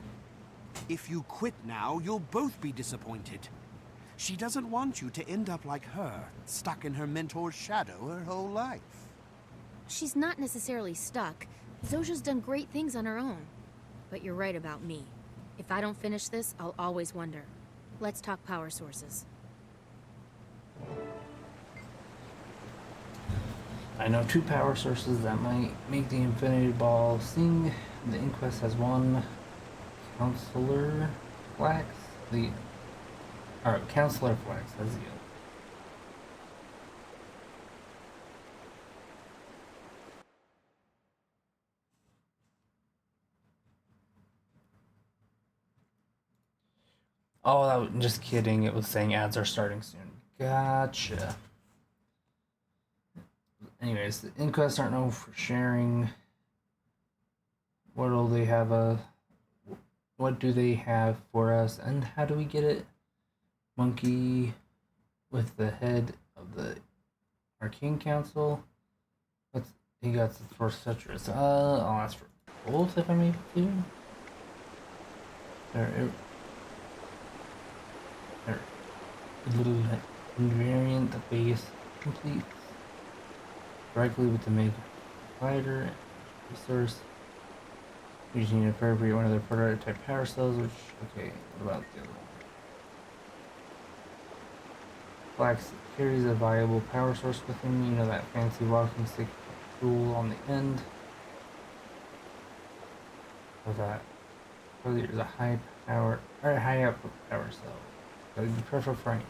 If you quit now, you'll both be disappointed. She doesn't want you to end up like her, stuck in her mentor's shadow her whole life. She's not necessarily stuck. Zoja's done great things on her own. But you're right about me. If I don't finish this, I'll always wonder. Let's talk power sources. I know 2 power sources that might make the Infinity Ball sing. The Inquest has one. Counselor Flax? Counselor Flax has the other. Oh, just kidding. It was saying ads are starting soon. Gotcha. Anyways, the Inquests aren't known for sharing. What do they have for us, and how do we get it? Monkey with the head of the Arcane Council. He got the first citrus. I'll ask for both if I'm able to. They're a little invariant base complete directly with the Mega Collider resource. We just need to appropriate one of their prototype power cells, which, okay, what about the other one? Flax carries a viable power source with him, you know, that fancy walking stick tool on the end. So that there's a high output power cell. That would be perfect for any.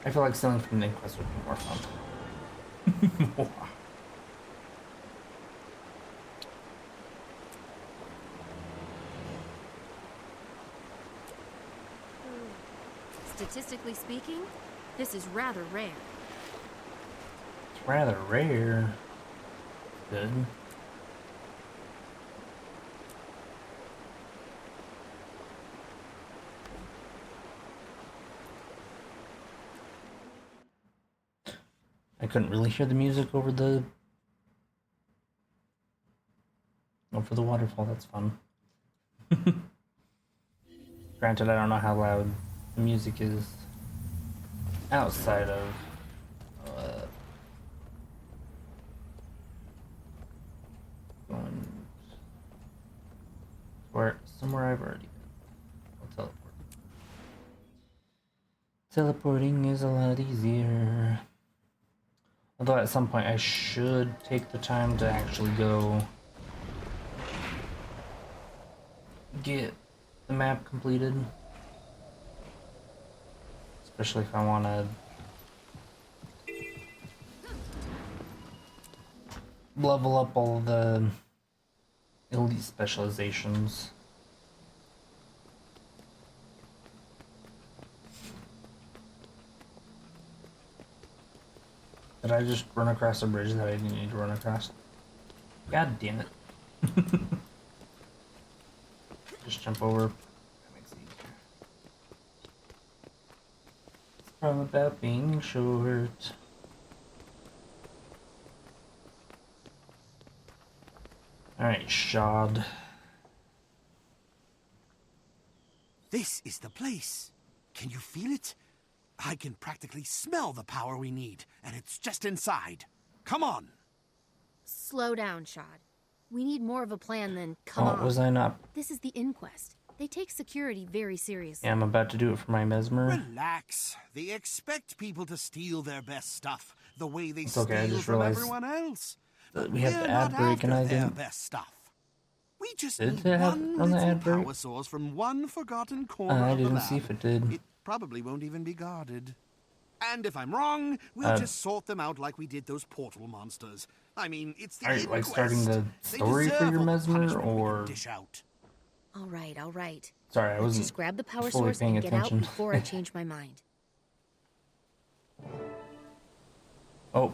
I feel like selling from the Inquest would be more fun. Statistically speaking, this is rather rare. It's rather rare. Good. I couldn't really hear the music over the waterfall. That's fun. Granted, I don't know how loud the music is outside of going where somewhere I've already been. I'll teleport. Teleporting is a lot easier. Although at some point I should take the time to actually go get the map completed. Especially if I want to level up all the elite specializations. Did I just run across a bridge that I didn't need to run across? God damn it. Just jump over. That makes it easier. It's the problem about being short. Alright, Shad. This is the place. Can you feel it? I can practically smell the power we need, and it's just inside. Come on. Slow down, Shad. We need more of a plan than come on. Was I not? This is the inquest. They take security very seriously. Yeah, I'm about to do it for my mesmer. Relax. They expect people to steal their best stuff the way they It's steal okay, I just from realized everyone else. that we have We're the ad not break and I after their didn't. best stuff. We just Did need it have one on the little ad break? power source from one forgotten corner I of the didn't lab. see if it did. It probably won't even be guarded. And if I'm wrong, we'll just sort them out like we did those portal monsters. I mean, it's the Are you like starting the They story for deserve your all the mesmer, punishment we can or? dish out. All right. Sorry, I Let's wasn't just grab the power fully source paying and get out attention. before I change my mind. Oh.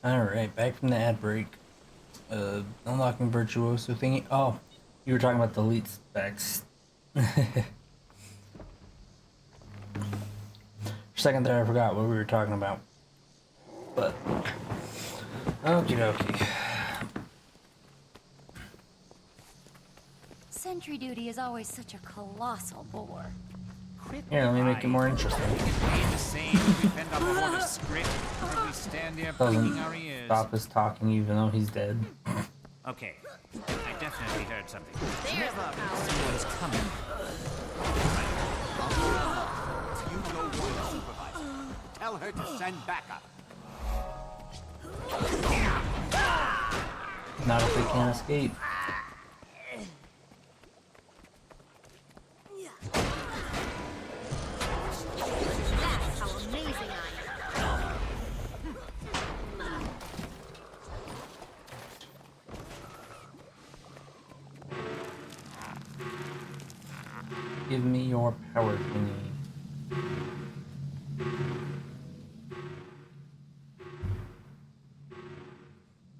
Alright, back from the ad break. Unlocking virtuoso thingy. Oh, you were talking about the elite specs. For a second there, I forgot what we were talking about. But, okie dokie. Sentry duty is always such a colossal bore. Here, let me make it more interesting. Doesn't stop us talking even though he's dead. Okay, I definitely heard something. Someone's coming. You go warn supervisor. Tell her to send backup. Not if they can't escape. That's how amazing I am. Give me your power thingy.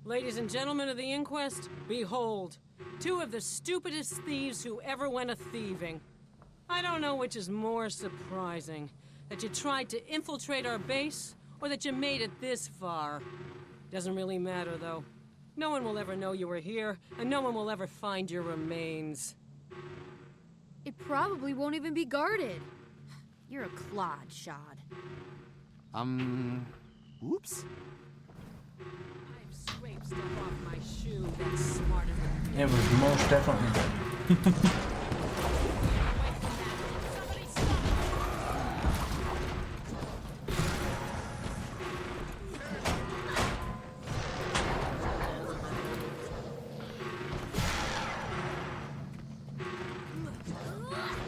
Ladies and gentlemen of the inquest, behold, two of the stupidest thieves who ever went a-thieving. I don't know which is more surprising, that you tried to infiltrate our base, or that you made it this far. Doesn't really matter, though. No one will ever know you were here, and no one will ever find your remains. It probably won't even be guarded. You're a clod, Shad. Oops. I've scraped stuff off my shoe that's smarter than It was most definitely good.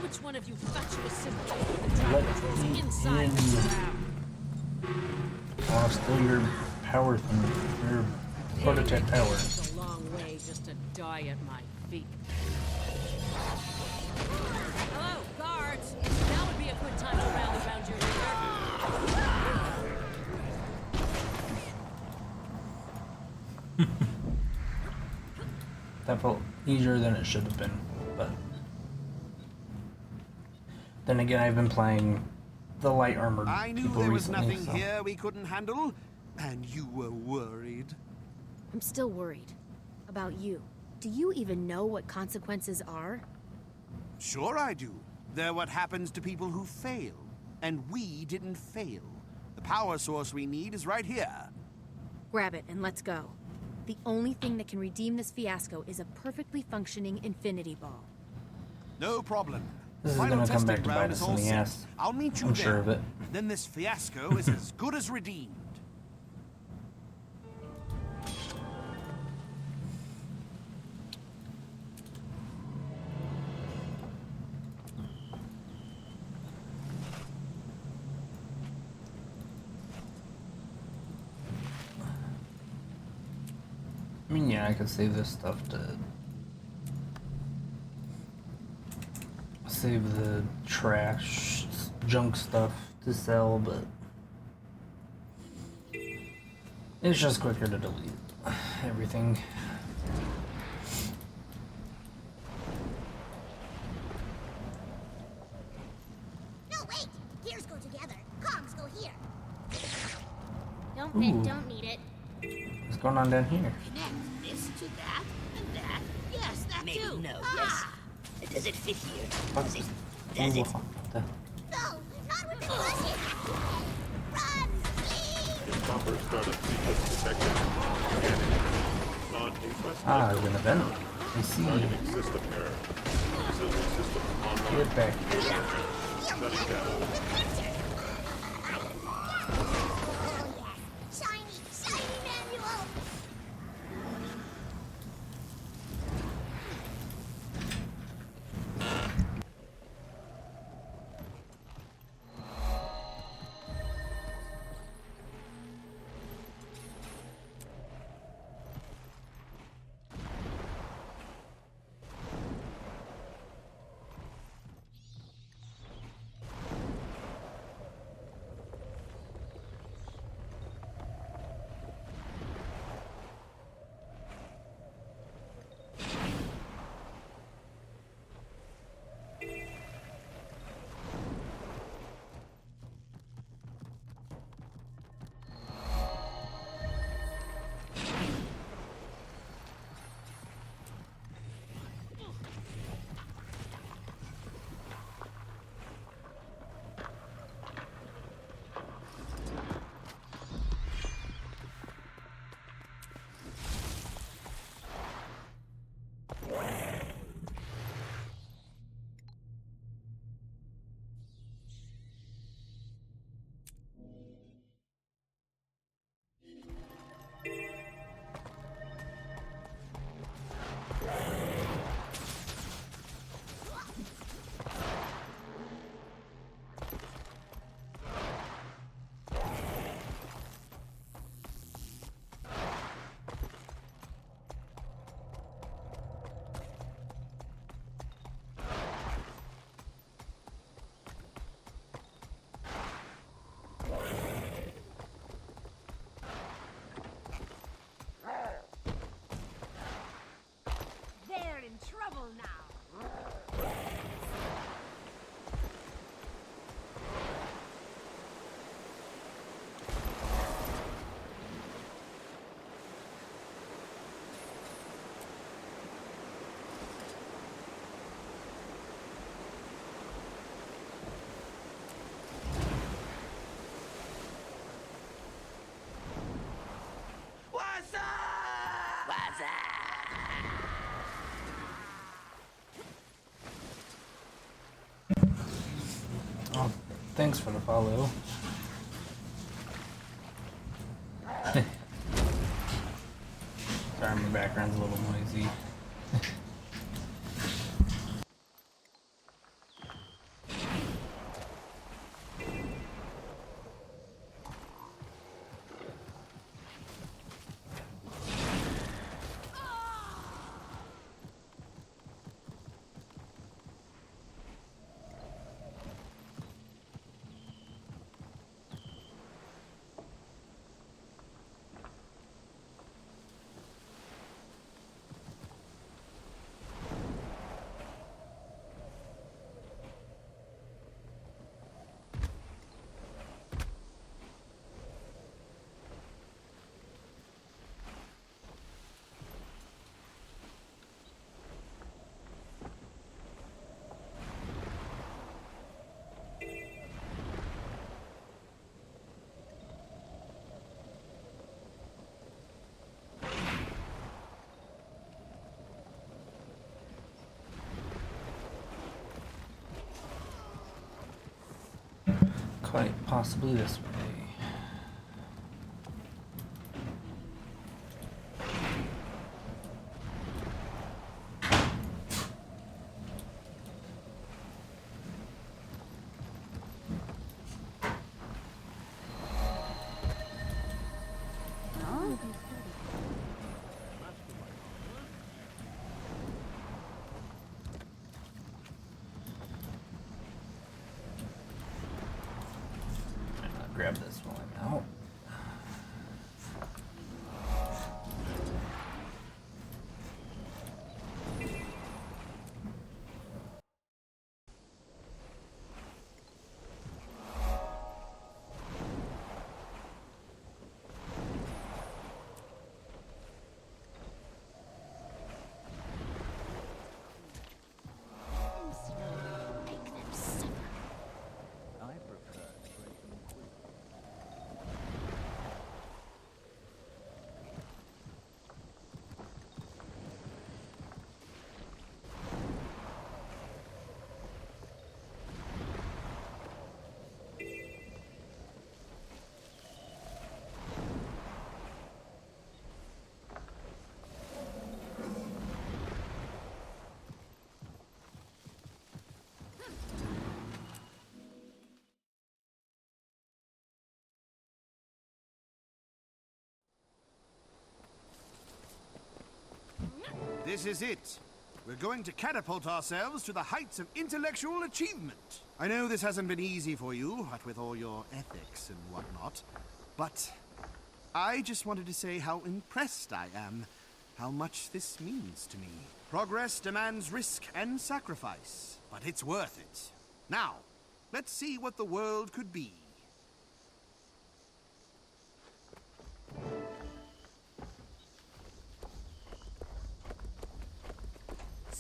Which one of you fatuous simpletons with the dragons was inside the lab? Oh, still your power thing. Your prototype power. It's a long way just to die at my feet. Hello, guards! Now would be a good time to rally round your leader. That felt easier than it should have been, but then again, I've been playing the light armored I knew people there was recently, nothing so. here we couldn't handle, and you were worried. I'm still worried. About you. Do you even know what consequences are? Sure I do. They're what happens to people who fail. And we didn't fail. The power source we need is right here. Grab it and let's go. The only thing that can redeem this fiasco is a perfectly functioning infinity ball. No problem. This is Final gonna come back testing to ground bite is us in all the set. ass. I'll meet you I'm there. sure of it. Then this fiasco is as good as redeemed. I mean, yeah, I could save this stuff to save the trash, junk stuff to sell, but it's just quicker to delete everything. No, wait! Gears go together. Comms go here. Don't Ooh. don't need it. What's going on down here? Connect this to that and that. Yes, that Maybe too. no, Ah! yes. Does it fit here? What? Does it? Does Ooh, it? what the- No, not with the buses! Run, please! Proper startup sequence detected. Scanning. Non-inquest. Ah, there's an event. I see. Targeting system error. Facility system online. Get back. Shutting down. Shiny, shiny manual! Thanks for the follow. Sorry, my background's a little noisy. Quite possibly this way. Grab this while I'm out. This is it. We're going to catapult ourselves to the heights of intellectual achievement. I know this hasn't been easy for you, what with all your ethics and whatnot, but I just wanted to say how impressed I am, how much this means to me. Progress demands risk and sacrifice, but it's worth it. Now, let's see what the world could be.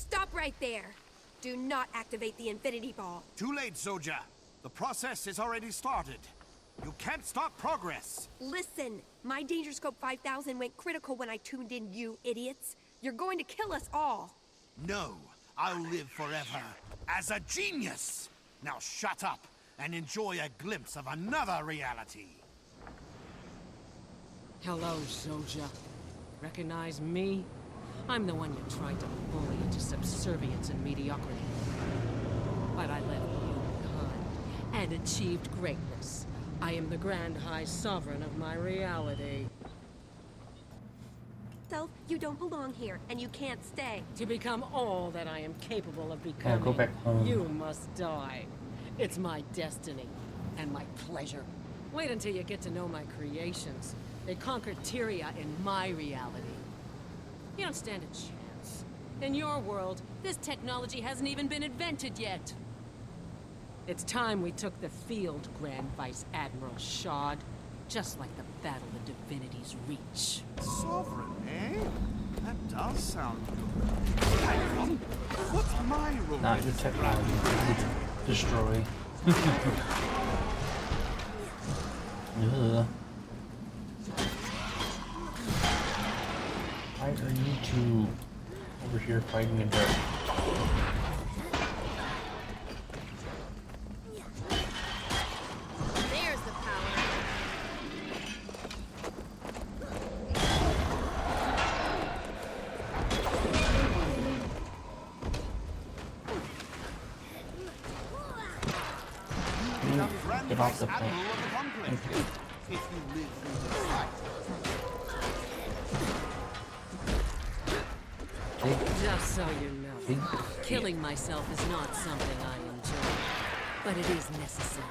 Stop right there! Do not activate the Infinity Ball. Too late, Zoja. The process has already started. You can't stop progress. Listen, my Danger Scope 5000 went critical when I tuned in, you idiots. You're going to kill us all. No, I'll live forever as a genius. Now shut up and enjoy a glimpse of another reality. Hello, Zoja. Recognize me? I'm the one you tried to bully into subservience and mediocrity. But I left you behind and achieved greatness. I am the Grand High Sovereign of my reality. Self, you don't belong here, and you can't stay. To become all that I am capable of becoming, go back home. you must die. It's my destiny and my pleasure. Wait until you get to know my creations. They conquered Tyria in my reality. You don't stand a chance. In your world, this technology hasn't even been invented yet. It's time we took the field, Grand Vice Admiral Shad. Just like the Battle of Divinity's Reach. Sovereign, eh? That does sound good. What's my role? Not your technology. Destroy. Ugh. Why are you two over here fighting in dirt? Get off Vice the plane. Admiral of the Conclave. Thank you. If you live through this fight. Just so you know, killing myself is not something I enjoy, but it is necessary.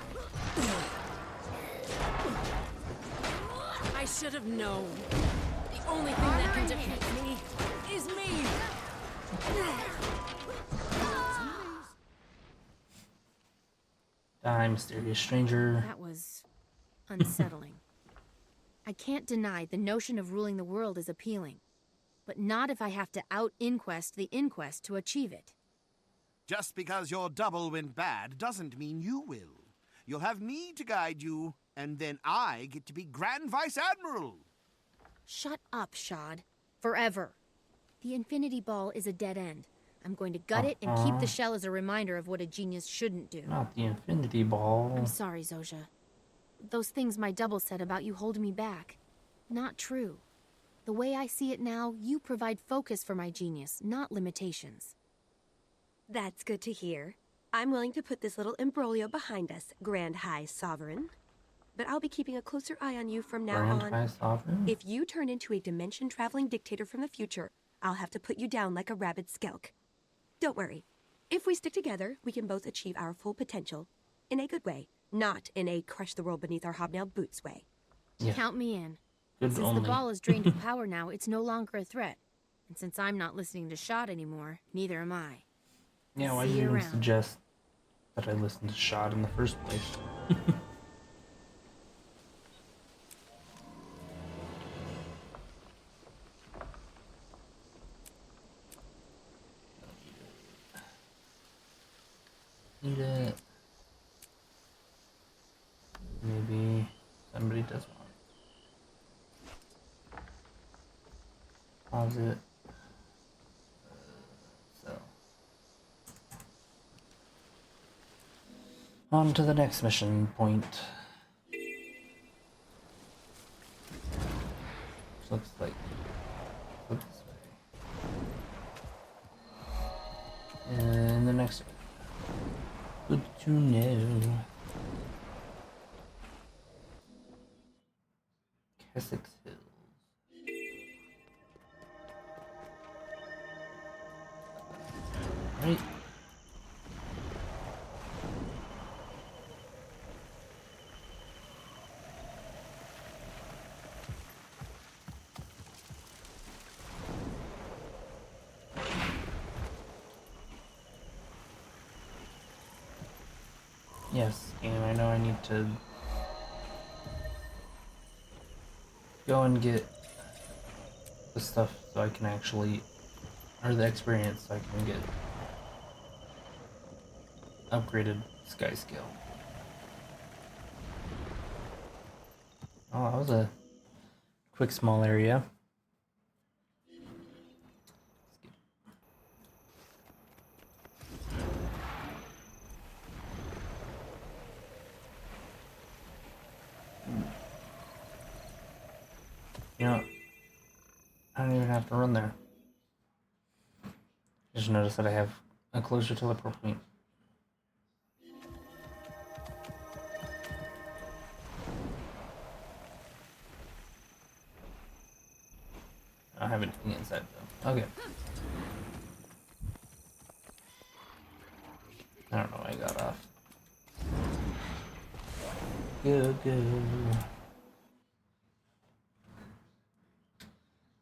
I should have known. The only thing that can defeat me is me! Die, mysterious stranger. That was unsettling. I can't deny the notion of ruling the world is appealing, but not if I have to out-inquest the inquest to achieve it. Just because your double went bad doesn't mean you will. You'll have me to guide you, and then I get to be Grand Vice Admiral. Shut up, Shad. Forever. The Infinity Ball is a dead end. I'm going to gut it and keep the shell as a reminder of what a genius shouldn't do. Not the Infinity Ball. I'm sorry, Zojia. Those things my double said about you hold me back. Not true. The way I see it now, you provide focus for my genius, not limitations. That's good to hear. I'm willing to put this little imbroglio behind us, Grand High Sovereign. But I'll be keeping a closer eye on you from now on. Grand High Sovereign? If you turn into a dimension-traveling dictator from the future, I'll have to put you down like a rabid skelk. Don't worry. If we stick together, we can both achieve our full potential. In a good way, not in a crush the world beneath our hobnailed boots way. Yeah. Count me in. Good Since only. the ball is drained of power now, it's no longer a threat. And since I'm not listening to Shot anymore, neither am I. Yeah, why See did you you even around. suggest that I listen to Shot in the first place? Need it. Maybe somebody does want. Pause it. So. On to the next mission point. Looks like. Look this way. And the next one. Good to know. Essex Hills. Right. Yes, and I know I need to go and get the stuff so I can actually, or the experience so I can get upgraded sky skill. Oh, that was a quick small area. You know, I don't even have to run there. Just notice that I have a closer teleport point. I don't have anything inside though. Okay. I don't know why I got off. Go, go.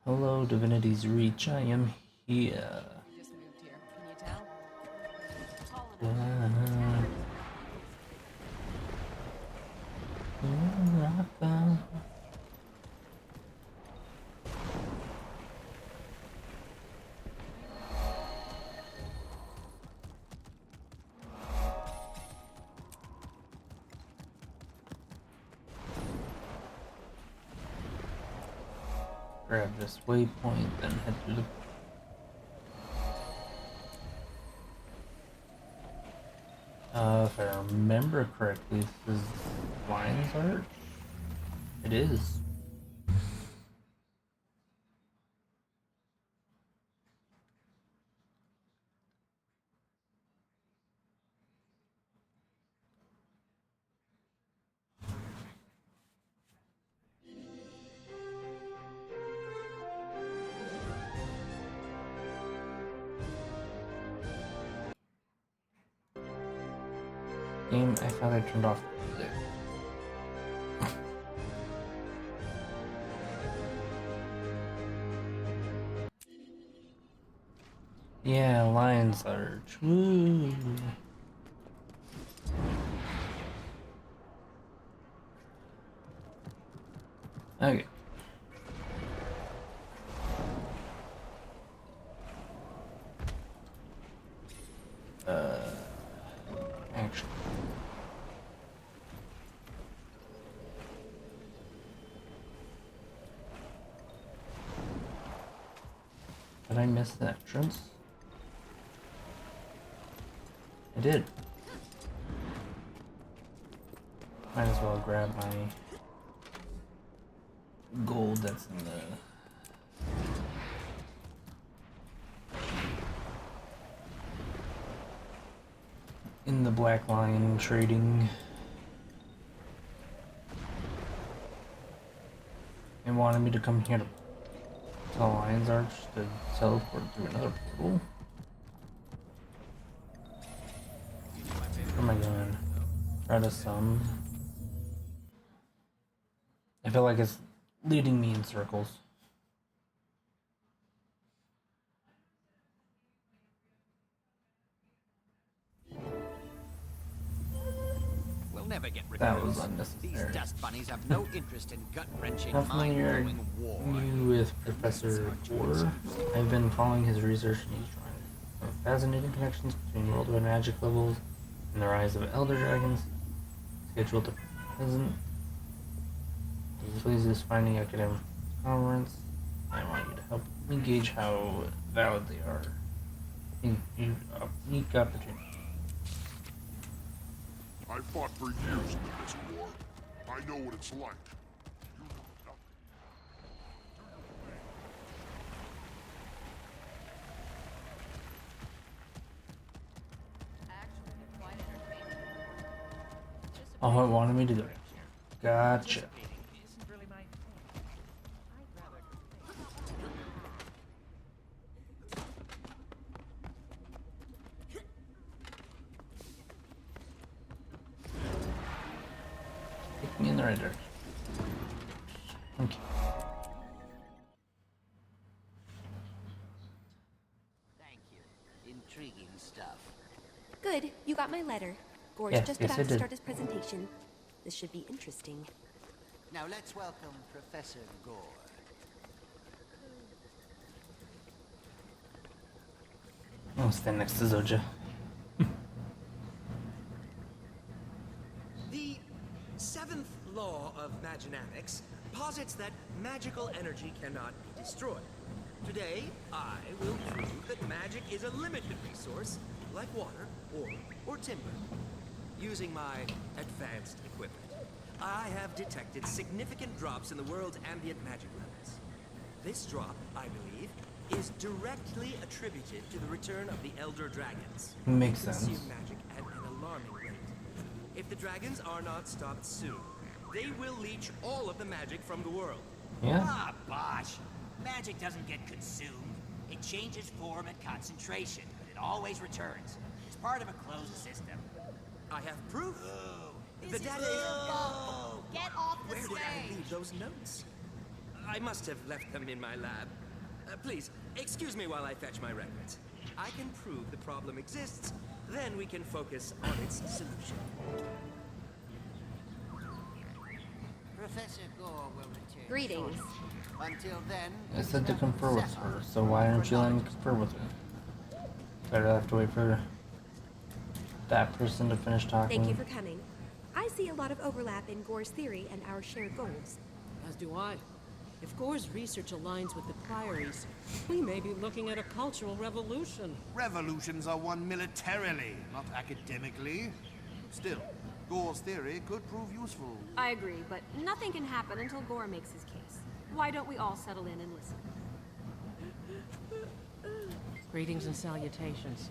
Hello, Divinity's Reach. I am here. Just moved here. Can you tell? Grab this waypoint, then head to the. If I remember correctly, this is Lion's Art? It is. Game, I thought I turned off the music. Yeah, Lion Surge. Woo! Okay. Actually. Did I miss the entrance? I did. Might as well grab my gold that's in the Black Lion trading. And wanted me to come here to the Lion's Arch to teleport through another portal. Where am I going? Try to sum. I feel like it's leading me in circles. We'll never get rid That of was those. unnecessary. These dust bunnies have no interest in gut-wrenching, How familiar are mind-blowing war. you with Professor Gore? I've been following his research and he's drawing some fascinating connections between worldwide magic levels and the rise of elder dragons. Scheduled to present. He's pleased with finding academic conference. I want you to help me gauge how valid they are. Unique opportunity. I fought for years in this war. I know what it's like. Oh, it wanted me to do. Gotcha. Take me in the right direction. Okay. Thank you. Intriguing stuff. Good, you got my letter. Gore's Yeah, just yes, about I to did. start his presentation. This should be interesting. Now let's welcome Professor Gore. I'll stand next to Zoja. The seventh law of Maginamics posits that magical energy cannot be destroyed. Today, I will prove that magic is a limited resource, like water, or timber. Using my advanced equipment, I have detected significant drops in the world's ambient magic levels. This drop, I believe, is directly attributed to the return of the Elder Dragons. Makes They sense. consume magic at an alarming rate. If the dragons are not stopped soon, they will leech all of the magic from the world. Yeah. Ah, bosh. Magic doesn't get consumed. It changes form and concentration, but it always returns. It's part of a closed system. I have proof. Ooh. The data. Get off the Where did I stage! leave those notes? I must have left them in my lab. Please, excuse me while I fetch my records. I can prove the problem exists, then we can focus on its solution. Professor Gore will return. Greetings. shortly. Until then, I said to confer with her, so why aren't you letting me confer with her? So I'd have to wait for that person to finish talking. Thank you for coming. I see a lot of overlap in Gore's theory and our shared goals. As do I. If Gore's research aligns with the Priory's, we may be looking at a cultural revolution. Revolutions are won militarily, not academically. Still, Gore's theory could prove useful. I agree, but nothing can happen until Gore makes his case. Why don't we all settle in and listen? Greetings and salutations.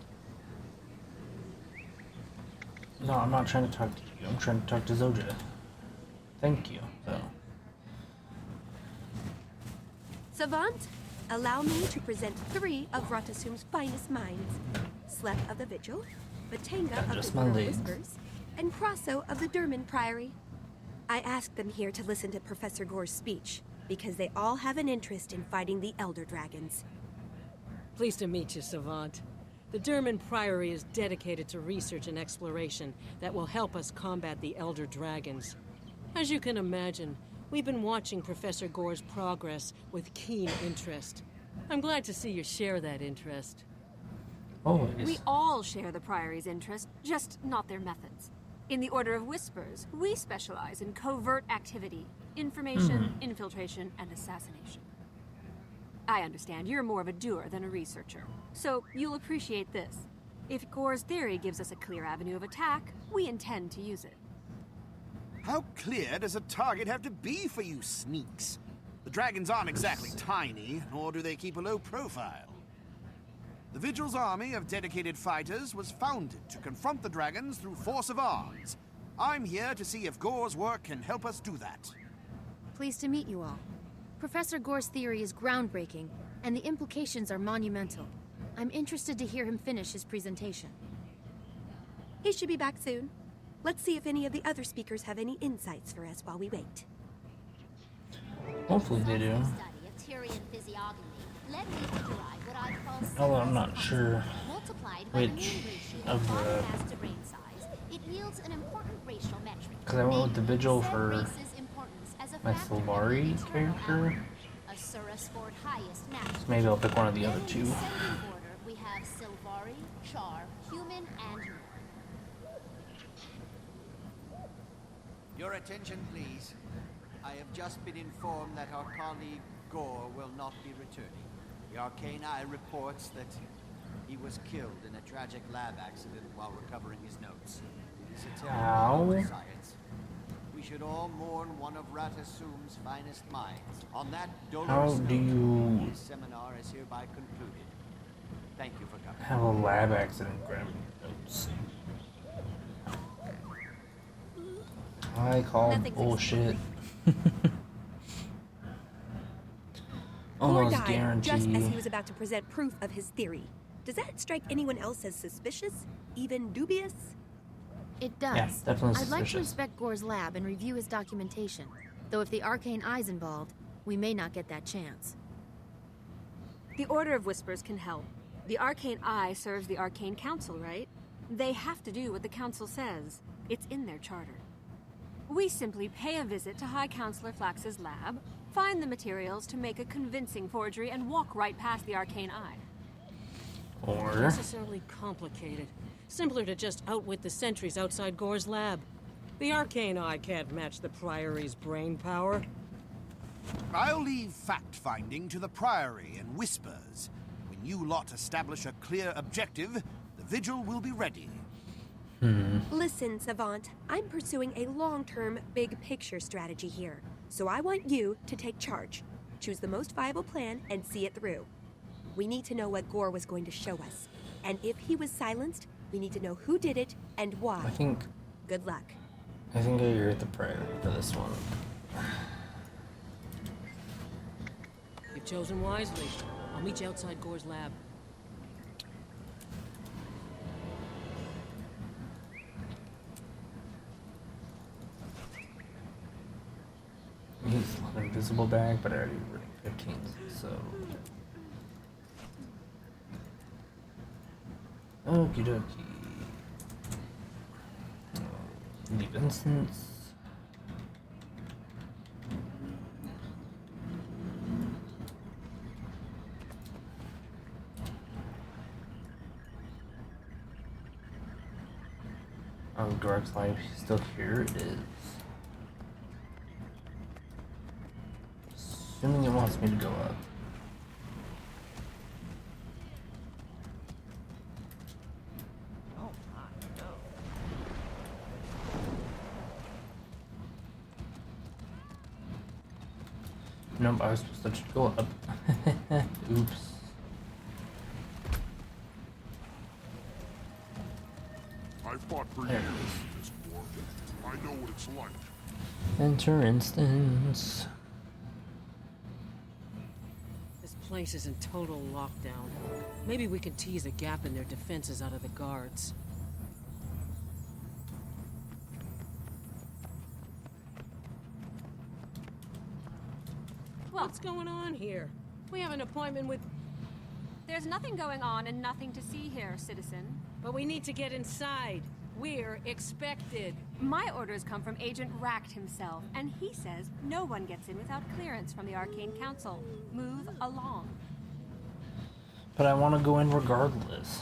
No, I'm not trying to talk to you. I'm trying to talk to Zoja. Thank you, though. Savant, allow me to present 3 of Ratasum's finest minds. Slep of the Vigil, Batanga of Just the my Eternal legs. Whispers, and Prasso of the Durman Priory. I asked them here to listen to Professor Gore's speech, because they all have an interest in fighting the Elder Dragons. Pleased to meet you, Savant. The Durman Priory is dedicated to research and exploration that will help us combat the Elder Dragons. As you can imagine, we've been watching Professor Gore's progress with keen interest. I'm glad to see you share that interest. Always. We all share the Priory's interest, just not their methods. In the Order of Whispers, we specialize in covert activity, information, infiltration, and assassination. I understand you're more of a doer than a researcher, so you'll appreciate this. If Gore's theory gives us a clear avenue of attack, we intend to use it. How clear does a target have to be for you sneaks? The dragons aren't exactly tiny, nor do they keep a low profile. The Vigil's army of dedicated fighters was founded to confront the dragons through force of arms. I'm here to see if Gore's work can help us do that. Pleased to meet you all. Professor Gore's theory is groundbreaking, and the implications are monumental. I'm interested to hear him finish his presentation. He should be back soon. Let's see if any of the other speakers have any insights for us while we wait. Hopefully they do. Although I'm not sure which of the... Because I went with the Vigil for my Sylvari character. So maybe I'll pick one of the other two. We have Sylvari, Char, Human, and Your attention, please. I have just been informed that our colleague Gore will not be returning. The Arcane Eye reports that he was killed in a tragic lab accident while recovering his notes. It is a terrible blow to science. We should all mourn one of Ratasum's finest minds. On that dolorous note, this seminar is hereby concluded. Thank you for coming. Have a lab accident, grab notes. I call bullshit. Gore Almost died guarantee. just as he was about to present proof of his theory. Does that strike anyone else as suspicious? Even dubious? It does. Yeah, definitely I'd like to suspicious. inspect Gore's lab and review his documentation. Though if the Arcane Eye's involved, we may not get that chance. The Order of Whispers can help. The Arcane Eye serves the Arcane Council, right? They have to do what the Council says. It's in their charter. We simply pay a visit to High Counselor Flax's lab, find the materials to make a convincing forgery, and walk right past the Arcane Eye. Or... Not necessarily complicated. Simpler to just outwit the sentries outside Gore's lab. The Arcane Eye can't match the Priory's brain power. I'll leave fact-finding to the Priory and Whispers. When you lot establish a clear objective, the Vigil will be ready. Listen, Savant, I'm pursuing a long-term, big-picture strategy here. So I want you to take charge. Choose the most viable plan and see it through. We need to know what Gore was going to show us. And if he was silenced, we need to know who did it and why. Good luck. I think I agree with the Priory for this one. You've chosen wisely. I'll meet you outside Gore's lab. He's an invisible bag, but I already ranked 15, so... Okie dokie. Leave instance. Oh, Dark's life still here. It is. Assuming it wants me to go up. Nope, I was supposed to go up. Oops. I fought for years in this war. I know what it's like. Enter instance. This place is in total lockdown. Maybe we can tease a gap in their defenses out of the guards. What's going on here? We have an appointment with... There's nothing going on and nothing to see here, citizen. But we need to get inside. We're expected. My orders come from Agent Racht himself, and he says no one gets in without clearance from the Arcane Council. Move along. But I want to go in regardless.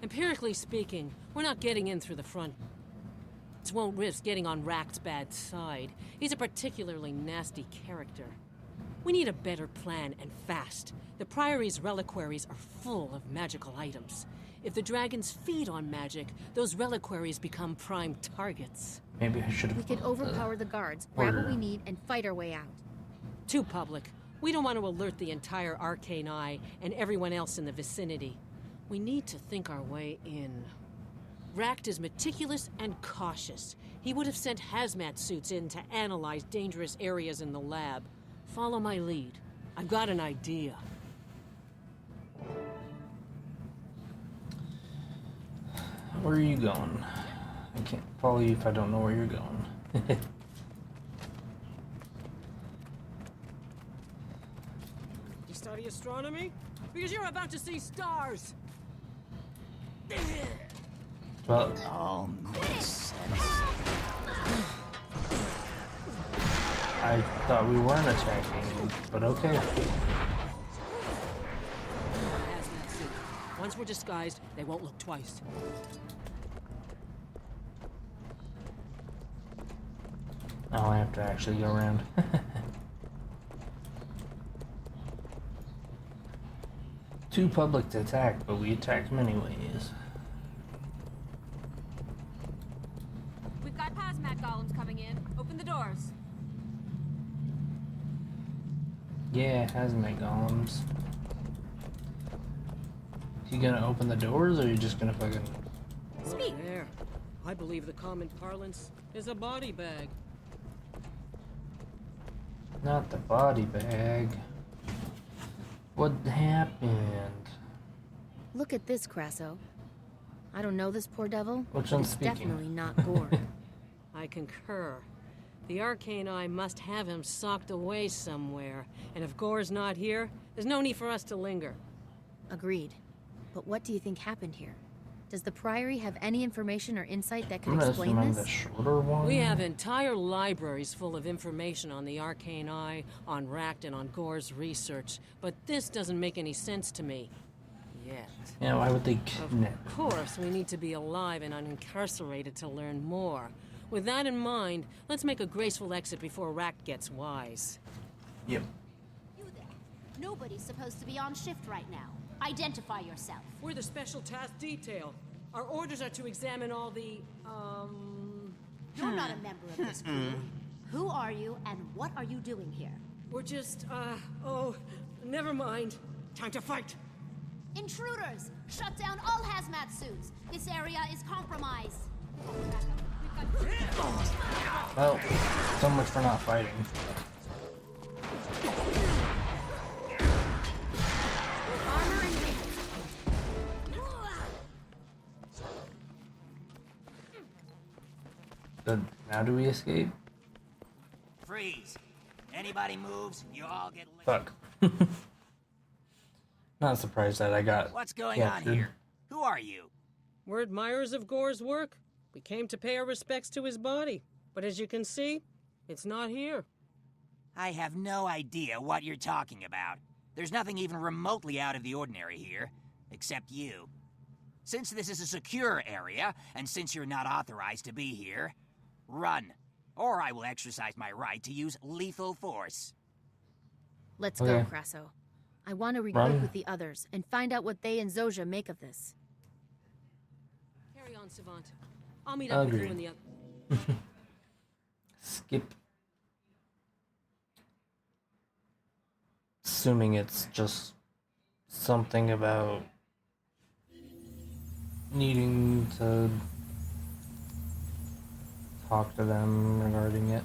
Empirically speaking, we're not getting in through the front. Won't risk getting on Racht's bad side. He's a particularly nasty character. We need a better plan, and fast. The Priory's reliquaries are full of magical items. If the dragons feed on magic, those reliquaries become prime targets. Maybe I should have... We could overpower the guards, grab what we need, and fight our way out. Too public. We don't want to alert the entire Arcane Eye and everyone else in the vicinity. We need to think our way in. Racht is meticulous and cautious. He would have sent hazmat suits in to analyze dangerous areas in the lab. Follow my lead. I've got an idea. Where are you going? I can't follow you if I don't know where you're going. You study astronomy? Because you're about to see stars! Well, all makes sense. I thought we weren't attacking, but okay. Once we're disguised, they won't look twice. Oh, I have to actually go around. Too public to attack, but we attack them anyways. We've got hazmat golems coming in. Open the doors. Yeah, hazmat golems. You gonna open the doors, or are you just gonna fucking... Speak. There. I believe the common parlance is a body bag. Not the body bag. What happened? Look at this, Crasso. I don't know this poor devil, Which but one's it's speaking? definitely not Gore. I concur. The Arcane Eye must have him socked away somewhere, and if Gore's not here, there's no need for us to linger. Agreed. But what do you think happened here? Does the Priory have any information or insight that could I'm gonna explain assume I'm this? the shorter one. We have entire libraries full of information on the Arcane Eye, on Racht, and on Gore's research, but this doesn't make any sense to me. Yet. Yeah, why would they kidnap? Of course, we need to be alive and unincarcerated to learn more. With that in mind, let's make a graceful exit before Racht gets wise. Yep. You there. Nobody's supposed to be on shift right now. Identify yourself. We're the Special Task Detail. Our orders are to examine all the, You're not a member of this crew. Who are you, and what are you doing here? We're just, oh, never mind. Time to fight! Intruders! Shut down all hazmat suits! This area is compromised! Well, so much for not fighting. Good. Now do we escape? Freeze. Anybody moves, you all get licked. Fuck. Not surprised that I got What's going on captured. here? Who are you? We're admirers of Gore's work. We came to pay our respects to his body. But as you can see, it's not here. I have no idea what you're talking about. There's nothing even remotely out of the ordinary here, except you. Since this is a secure area, and since you're not authorized to be here, run. Or I will exercise my right to use lethal force. Let's go, Crasso. I want to regroup with the others and find out what they and Zojia make of this. Carry on, Savant. I'll meet up with you in the other... Skip. Assuming it's just something about needing to talk to them regarding it.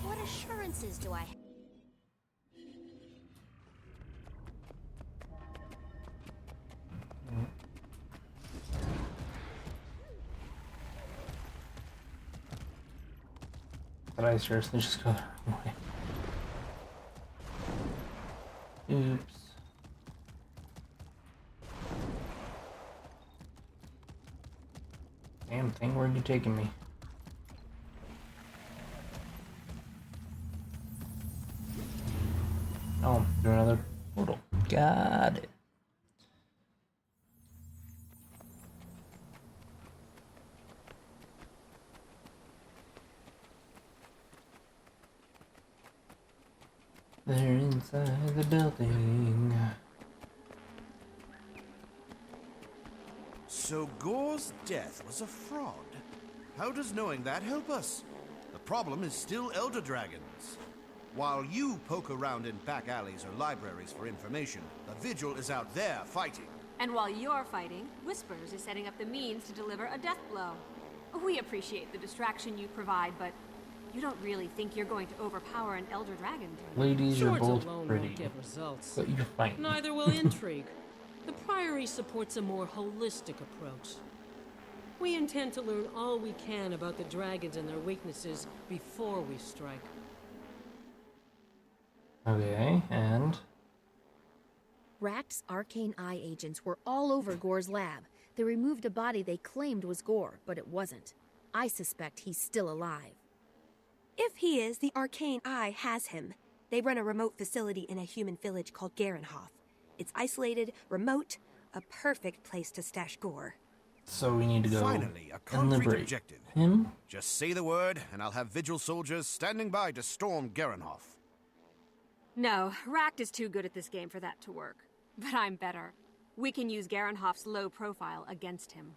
What assurances do I have? Did I seriously just go the wrong way? Oops. Damn thing, where are you taking me? Oh, do another portal. Got it. They're inside the building. So Gore's death was a fraud. How does knowing that help us? The problem is still Elder Dragons. While you poke around in back alleys or libraries for information, the Vigil is out there fighting. And while you're fighting, Whispers is setting up the means to deliver a death blow. We appreciate the distraction you provide, but you don't really think you're going to overpower an Elder Dragon, do you? Ladies, you're Swords both alone pretty, won't get results. but you're fighting. Neither will intrigue. The Priory supports a more holistic approach. We intend to learn all we can about the dragons and their weaknesses before we strike. Okay, and? Rakt's arcane eye agents were all over Gore's lab. They removed a body they claimed was Gore, but it wasn't. I suspect he's still alive. If he is, the arcane eye has him. They run a remote facility in a human village called Garenhof. It's isolated, remote, a perfect place to stash Gore. So we need to go Finally, a and concrete liberate objective. him? Just say the word, and I'll have Vigil soldiers standing by to storm Garenhof. No, Rakt is too good at this game for that to work. But I'm better. We can use Garenhof's low profile against him.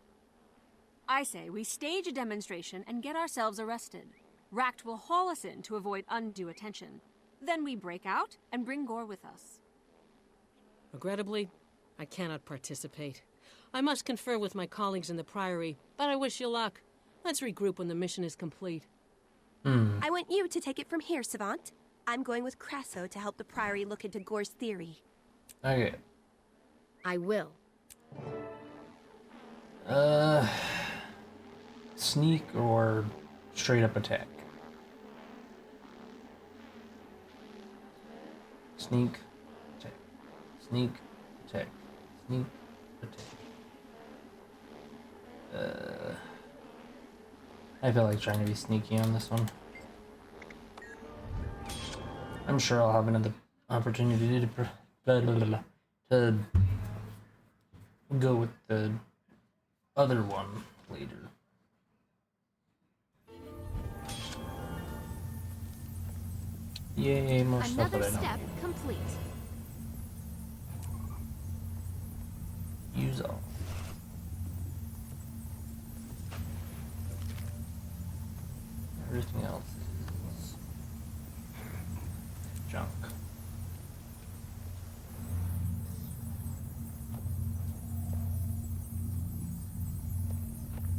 I say we stage a demonstration and get ourselves arrested. Rakt will haul us in to avoid undue attention. Then we break out and bring Gore with us. Regrettably, I cannot participate. I must confer with my colleagues in the Priory, but I wish you luck. Let's regroup when the mission is complete. I want you to take it from here, Savant. I'm going with Crasso to help the Priory look into Gore's theory. Okay. I will. Sneak or straight up attack? Sneak, attack. Sneak, attack. Sneak, attack. I feel like trying to be sneaky on this one. I'm sure I'll have another opportunity to go with the other one later. Yay, more stuff that I Another don't step complete. use all. Everything else is junk.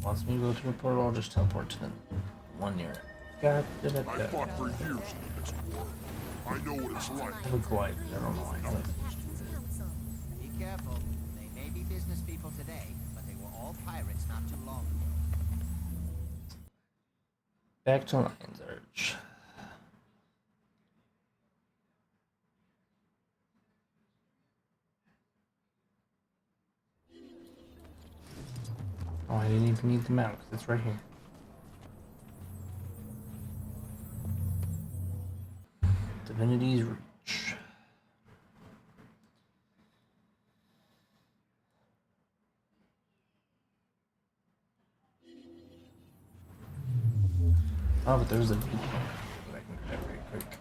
Wants me to go through a portal, I'll just teleport to the one near it. I fought for years in this war. I know what it's like. Look like, I don't know why. Be careful. They may be business people today, but they were all pirates not too long ago. Back to Lion's Arch. Oh, I didn't even need the map because it's right here. Divinity's Reach. Oh, but there's a video that I can grab very quick.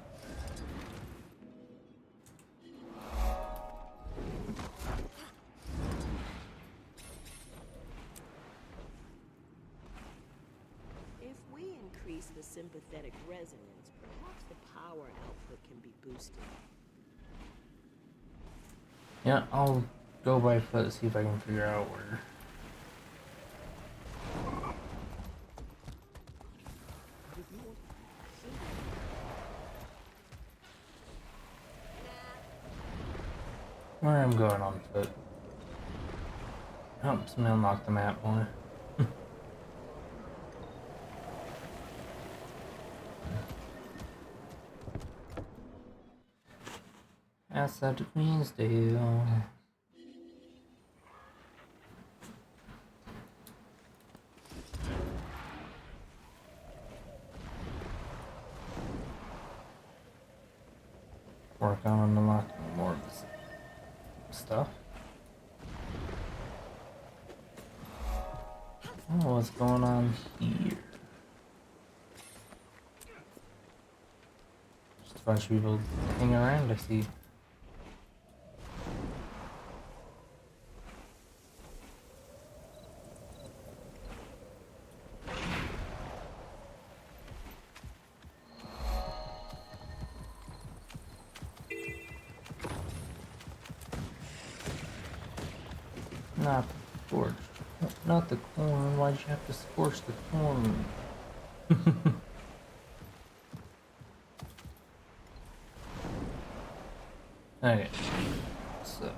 If we increase the sympathetic resonance, perhaps the power output can be boosted. Yeah, I'll go by foot, see if I can figure out where. Where I'm going on foot. Oh, somebody unlocked the map more. Outside of Queensdale. Work on unlocking more of this stuff. Oh, what's going on here? Just a bunch of people hanging around, I see. Not the forge. Not the corn. Why'd you have to scorch the corn? Okay. So.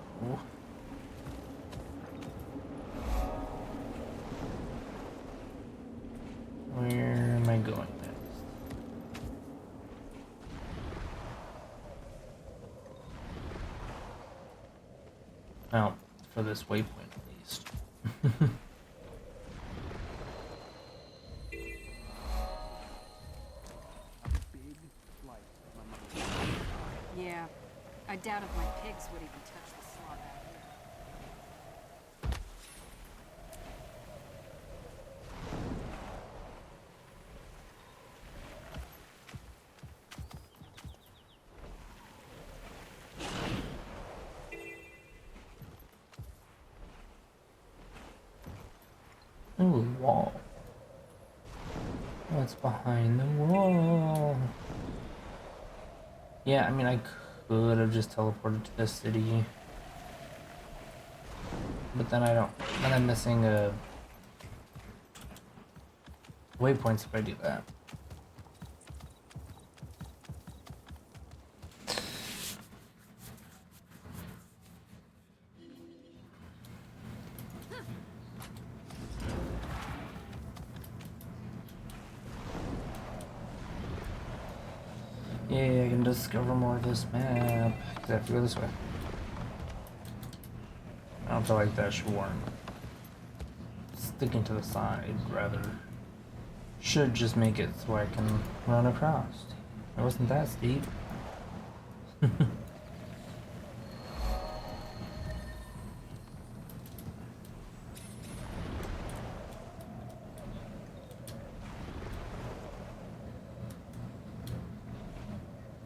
Where am I going next? Well, for this waypoint at least. Yeah, I doubt if my pigs would even touch the slot out here. Ooh, wall. What's behind the wall? Yeah, I mean, I could have just teleported to this city. But then I don't. Then I'm missing waypoints if I do that. Yay, I can discover more of this map. Because I have to go this way. I don't feel like that should warrant sticking to the side, rather. Should just make it so I can run across. It wasn't that steep.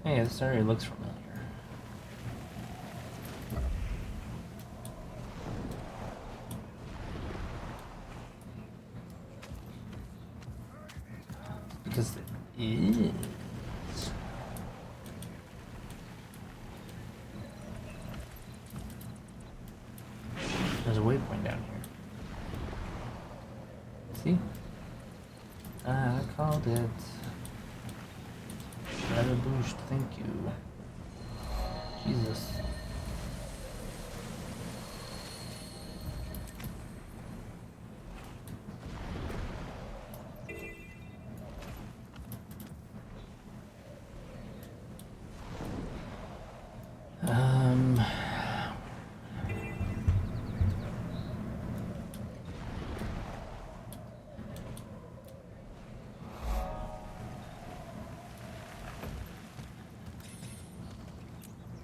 Hey, this area looks familiar. Because it is. There's a waypoint down here. See? I called it. Grab a boost, thank you. Jesus.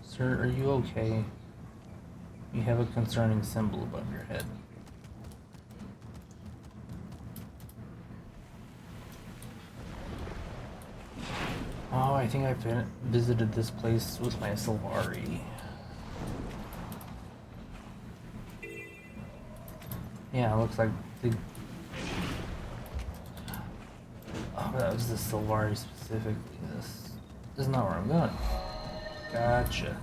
Sir, are you okay? You have a concerning symbol above your head. Oh, I think I visited this place with my Sylvari. Yeah, it looks like the... Oh, that was the Sylvari specifically. This is not where I'm going. Gotcha.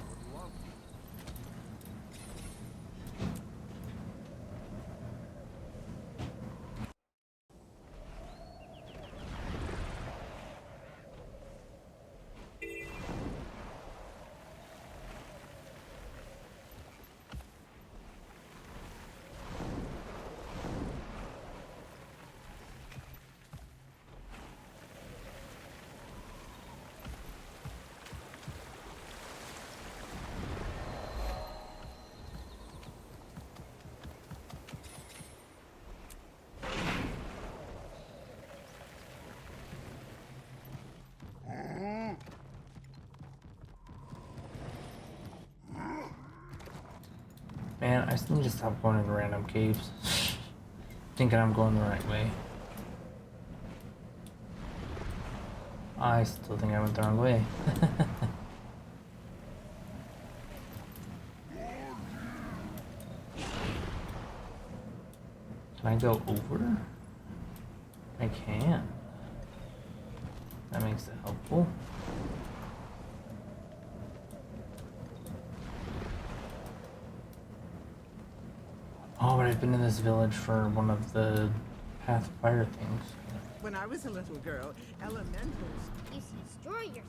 Man, I just need to stop going in random caves. Thinking I'm going the right way. I still think I went the wrong way. Can I go over? I can. That makes it helpful. Oh, but I've been in this village for one of the Path of Fire things. When I was a little girl, elementals You destroy yourself.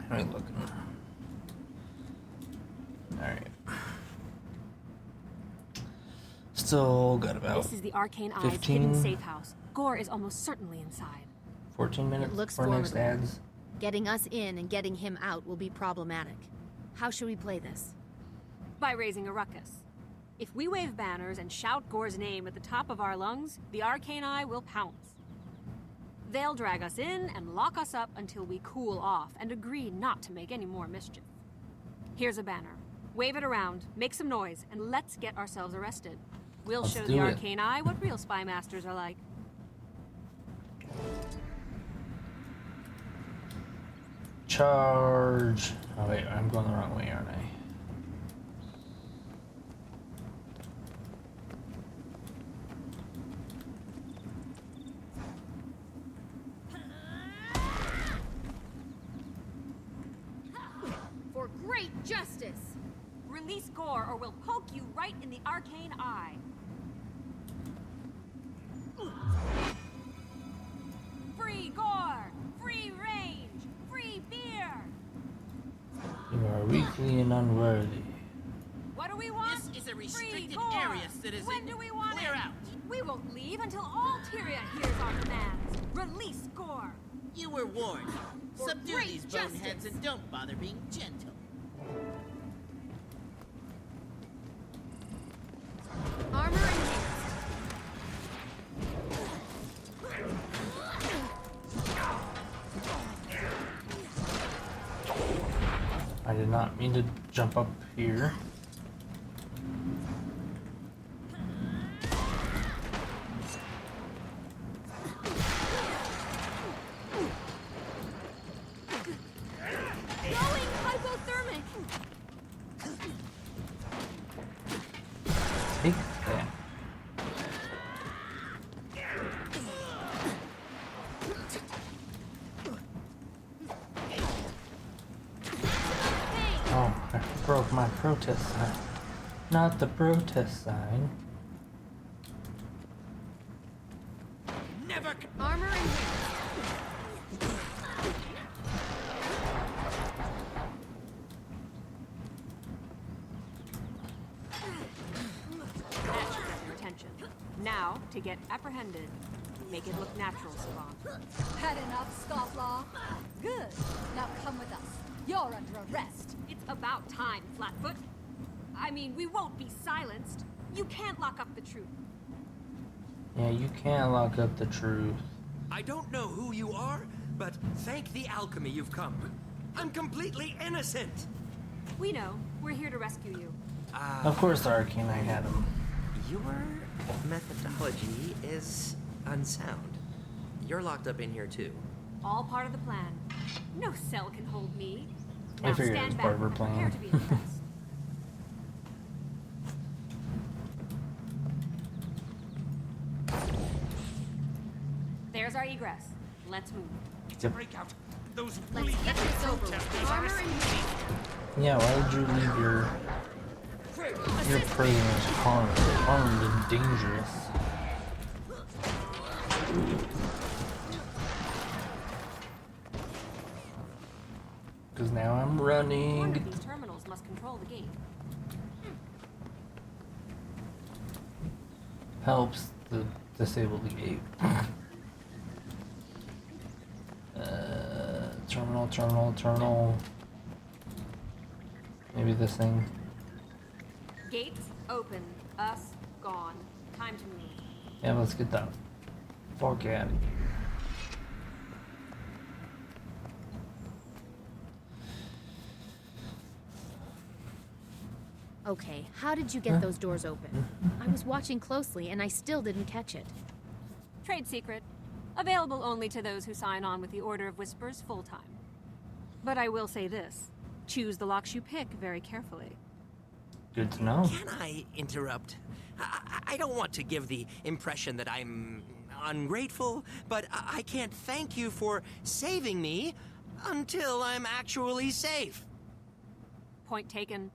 How are you looking? Alright. Still got about This is the Arcane Eye's 15, hidden safe house. Gore is almost certainly inside. 14 minutes It looks for next formidable. ads. Getting us in and getting him out will be problematic. How should we play this? By raising a ruckus. If we wave banners and shout Gore's name at the top of our lungs, the Arcane Eye will pounce. They'll drag us in and lock us up until we cool off and agree not to make any more mischief. Here's a banner. Wave it around, make some noise, and let's get ourselves arrested. We'll Let's show do the it. Arcane Eye what real spy masters are like. Charge! Oh wait, I'm going the wrong way, aren't I? For great justice! Release Gore or we'll poke you right in the Arcane Eye. Free Gore! Free range! Free beer! You are weakly and unworthy. What do we want? This is a Free restricted Gore! area, citizen. When do we want Clear it? out. We won't leave until all Tyria hears our commands. Release Gore! You were warned. For Subdue great these boneheads justice. and don't bother being gentle. Armor enhanced. I did not mean to jump up here. Going hypothermic. Take that. Oh, I broke my protest sign. Not the protest sign. Never. Armor enhanced. That should get your attention. Now, to get apprehended. Make it look natural, Savant. Had enough, scofflaw? Good. Now come with us. You're under arrest. It's about time, Flatfoot. I mean, we won't be silenced. You can't lock up the truth. Yeah, you can't lock up the truth. I don't know who you are, but thank the alchemy you've come. I'm completely innocent. We know. We're here to rescue you. Of course, the Arcane Eye had him. Your methodology is unsound. You're locked up in here too. All part of the plan. No cell can hold me. I Now figured it stand was back part of her and prepare plan. to be impressed. There's our egress. Let's move. Yep. Break out those Let's really get this over with. protesters. Armor enhanced. Yeah, why did you leave your prisoners armed and dangerous? Because now I'm One of running. these terminals must control the gate. Helps the disable the gate. Terminal. Maybe this thing. Gates open. Us gone. Time to move. Yeah, let's get that fuck out of here. Okay, how did you get those doors open? I was watching closely and I still didn't catch it. Trade secret. Available only to those who sign on with the Order of Whispers full-time. But I will say this. Choose the locks you pick very carefully. Good to know. Can I interrupt? I don't want to give the impression that I'm ungrateful, but I can't thank you for saving me until I'm actually safe. Point taken.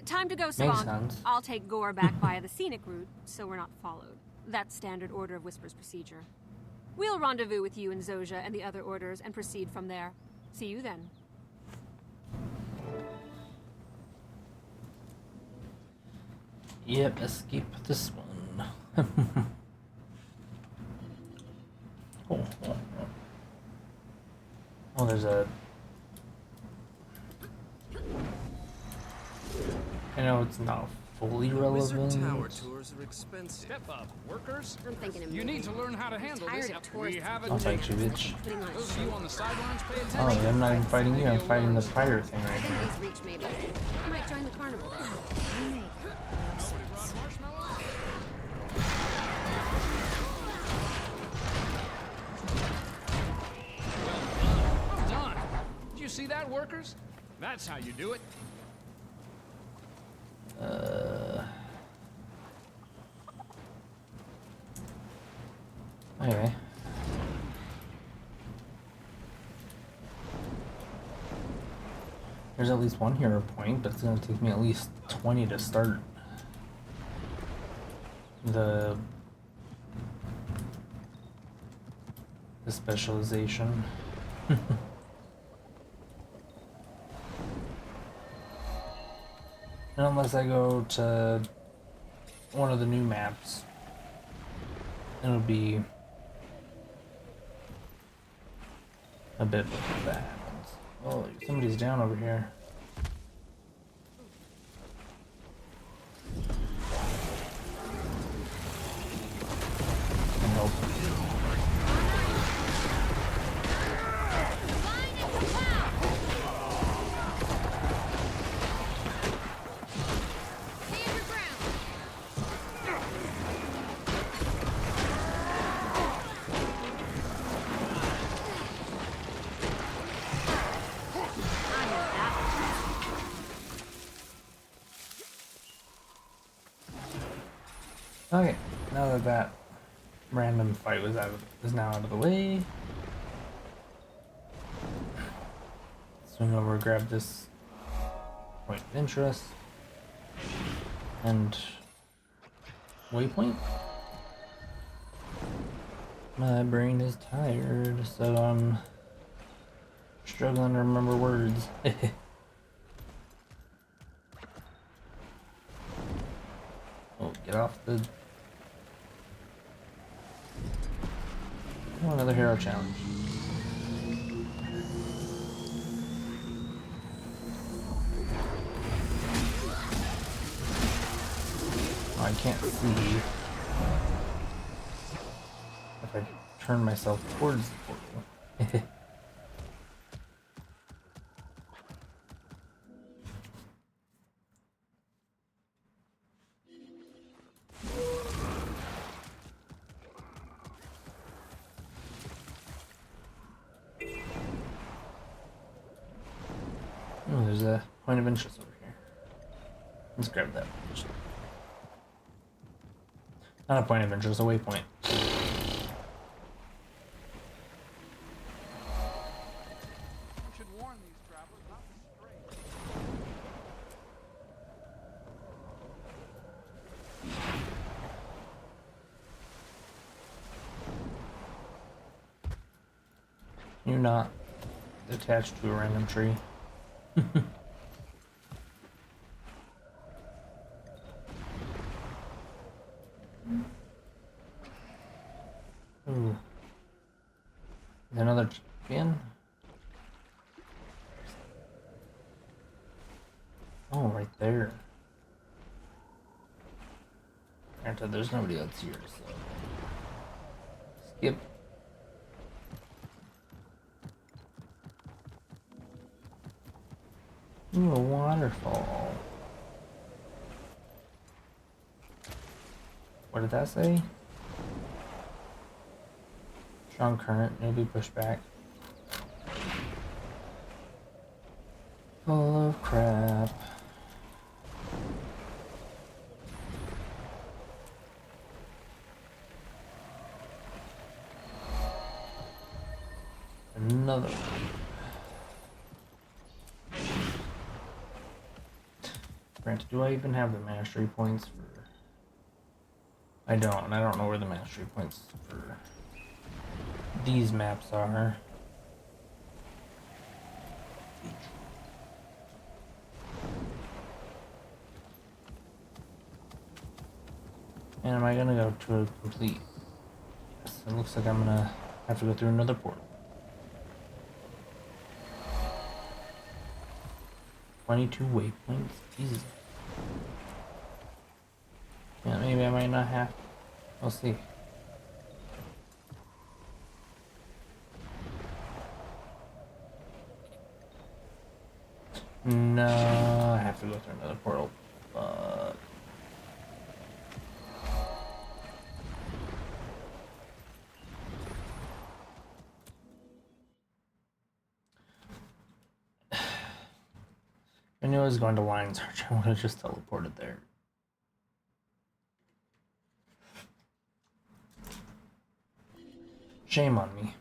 Time to go, Makes Savant. sense. I'll take Gore back via the scenic route, so we're not followed. That's standard Order of Whispers procedure. We'll rendezvous with you and Zojia and the other orders and proceed from there. See you then. Yep, escape this one. Oh, there's a... I know it's not fully relevant. Tower tours are expensive. Step up, workers. I'm thinking of You need to moving. learn how to handle Tired this. of tourists We have I'll fight you, bitch. putting on a Those of you on the sidelines pay attention. Oh, I'm not even fighting you, I'm fighting the pirate thing right here. Please reach maybe. I might join the carnival there. Well done. Did you see that, workers? That's how you do it. Anyway. There's at least one hero point, but it's gonna take me at least 20 to start the specialization. And unless I go to one of the new maps, it'll be a bit before that happens. Oh, somebody's down over here. Can help. Okay, now that that random fight was now out of the way, swing over, grab this point of interest, and waypoint. My brain is tired, so I'm struggling to remember words. Oh, get off the... Oh, another hero challenge. Oh, I can't see if I turn myself towards the portal. Oh, there's a point of interest over here. Let's grab that. Not a point of interest, a waypoint. You're not attached to a random tree. Ooh. Another champion? Oh, right there. There, Granted, there's nobody else here, so skip. Ooh, a waterfall. What did that say? Strong current, maybe push back. Full of crap. Another one. Granted, do I even have the mastery points for... I don't, and I don't know where the mastery points for these maps are. And am I gonna go to a complete... Yes, it looks like I'm gonna have to go through another portal. 22 waypoints? Jesus. Yeah, maybe I might not have. We'll see. No, I have to go through another portal. But... I knew I was going to Lion's Arch. I would have just teleported there. Shame on me.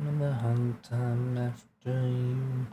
I'm in the hunt, I'm after you.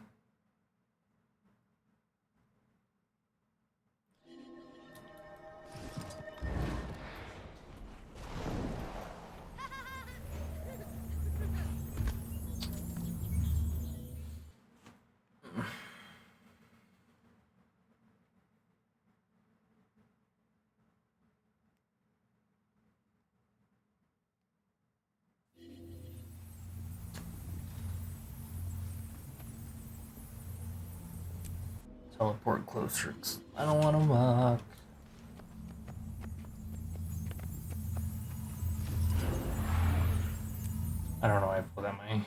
Teleport closer. I don't want to walk. I don't know why I pulled out my...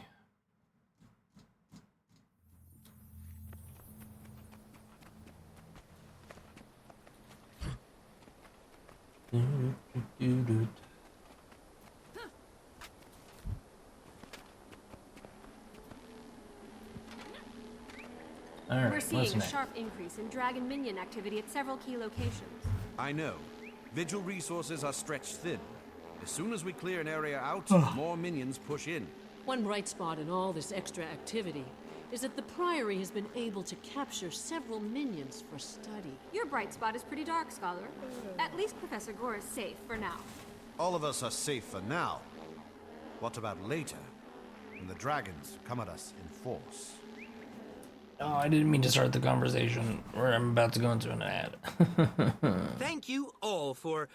Alright, We're seeing what's a next? sharp increase in dragon minion activity at several key locations. I know. Vigil resources are stretched thin. As soon as we clear an area out, more minions push in. One bright spot in all this extra activity is that the Priory has been able to capture several minions for study. Your bright spot is pretty dark, Scholar. At least Professor Gore is safe for now. All of us are safe for now. What about later, when the dragons come at us in force? Oh, I didn't mean to start the conversation where I'm about to go into an ad. Thank you all for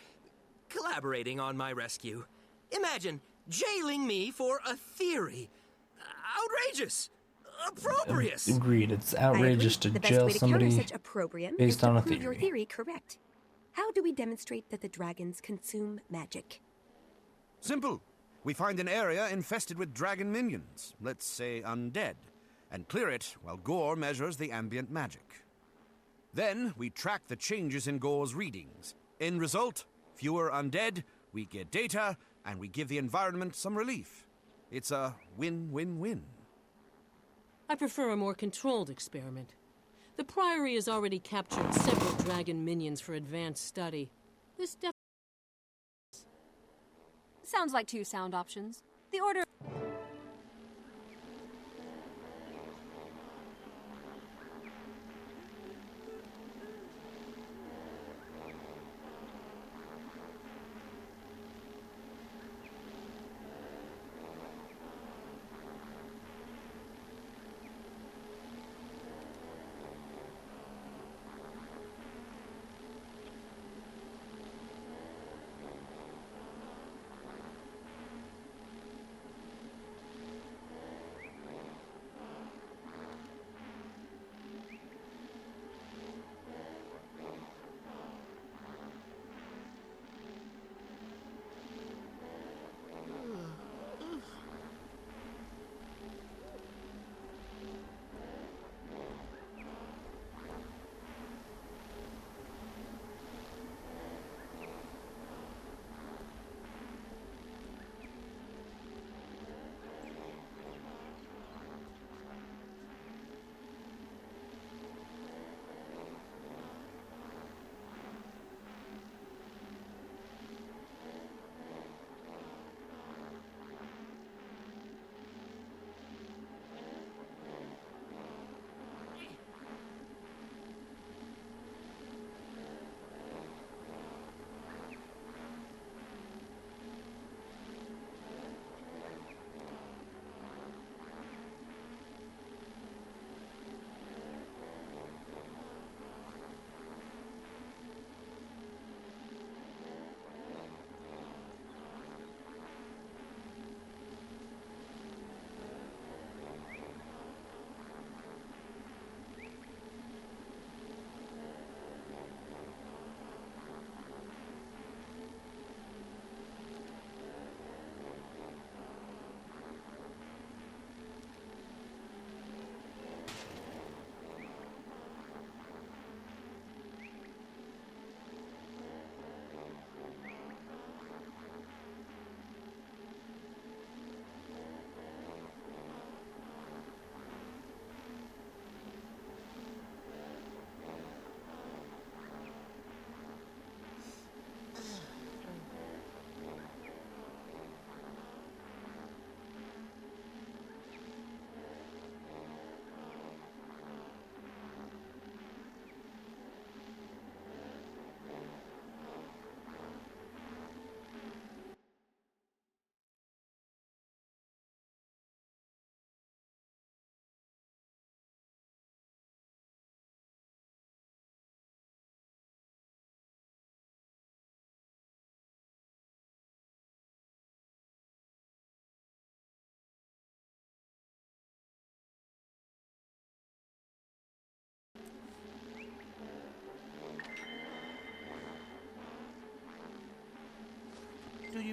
collaborating on my rescue. Imagine jailing me for a theory. Outrageous. Opprobrious. Agreed, it's outrageous to the best jail way to somebody counter such opprobrium is based to on a prove your theory. theory correct. How do we demonstrate that the dragons consume magic? Simple. We find an area infested with dragon minions, let's say undead, and clear it while Gore measures the ambient magic. Then we track the changes in Gore's readings. End result, fewer undead, we get data, and we give the environment some relief. It's a win-win-win. I prefer a more controlled experiment. The Priory has already captured several dragon minions for advanced study. This Sounds like two sound options. The order...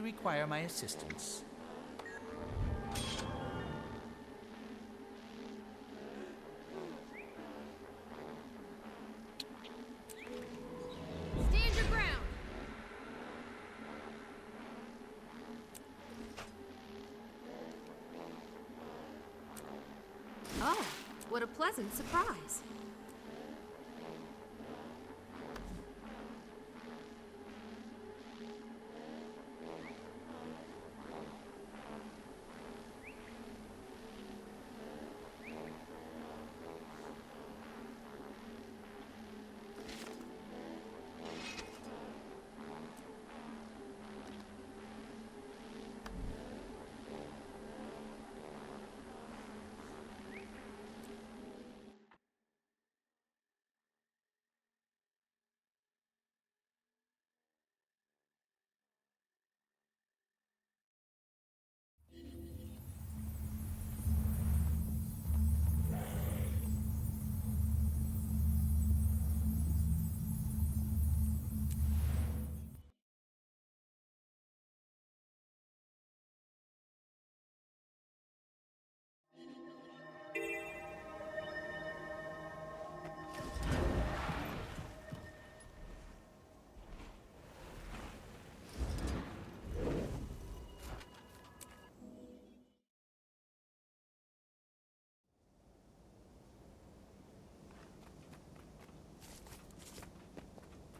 require my assistance. Stand your ground! Oh, what a pleasant surprise.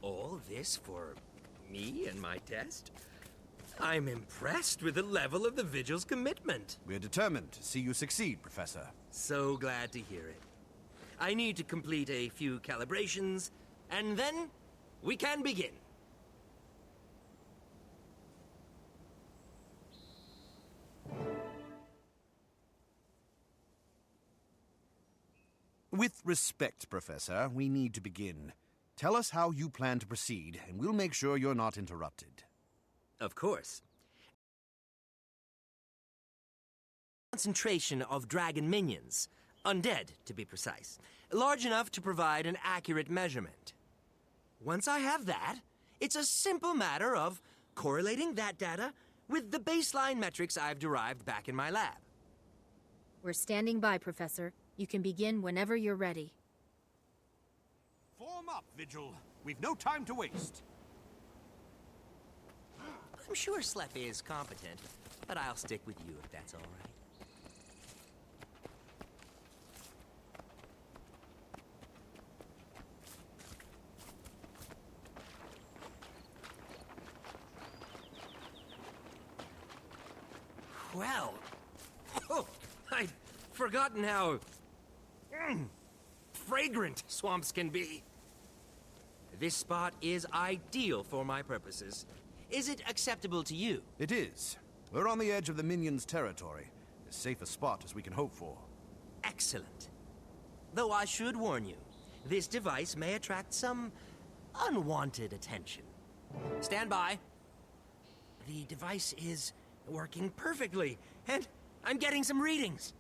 All this for me and my test? I'm impressed with the level of the Vigil's commitment. We're determined to see you succeed, Professor. So glad to hear it. I need to complete a few calibrations, and then we can begin. With respect, Professor, we need to begin. Tell us how you plan to proceed, and we'll make sure you're not interrupted. Of course. Concentration of dragon minions, undead to be precise, large enough to provide an accurate measurement. Once I have that, it's a simple matter of correlating that data with the baseline metrics I've derived back in my lab. We're standing by, Professor. You can begin whenever you're ready. Form up, Vigil. We've no time to waste. I'm sure Slep is competent, but I'll stick with you if that's all right. Well, I'd forgotten how fragrant swamps can be. This spot is ideal for my purposes. Is it acceptable to you? It is. We're on the edge of the minions' territory. As safe a spot as we can hope for. Excellent. Though I should warn you, this device may attract some unwanted attention. Stand by. The device is working perfectly, and I'm getting some readings.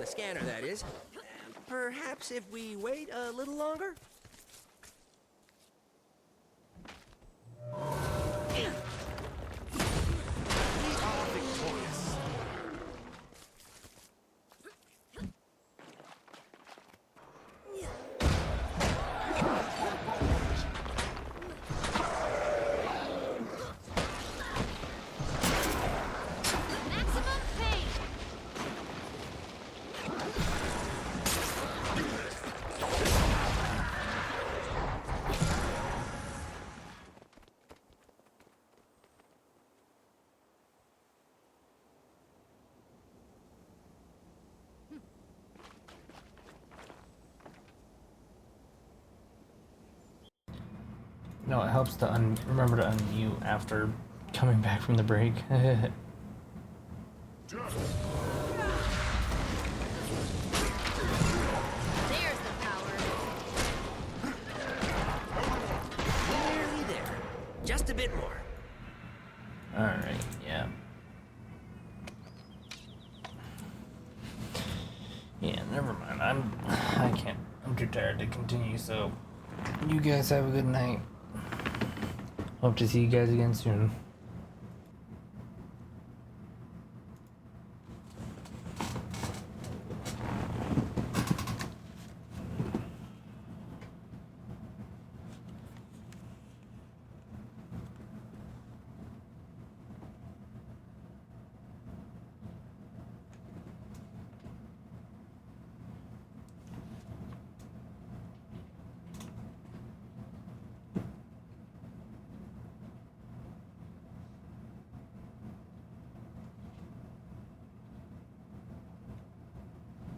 Scanner, that is. Perhaps if we wait a little longer? We are victorious. No, it helps to remember to unmute after coming back from the break. There's the power. Nearly there. Just a bit more. Alright, yeah. Yeah, never mind. I can't. I'm too tired to continue, so you guys have a good night. Hope to see you guys again soon.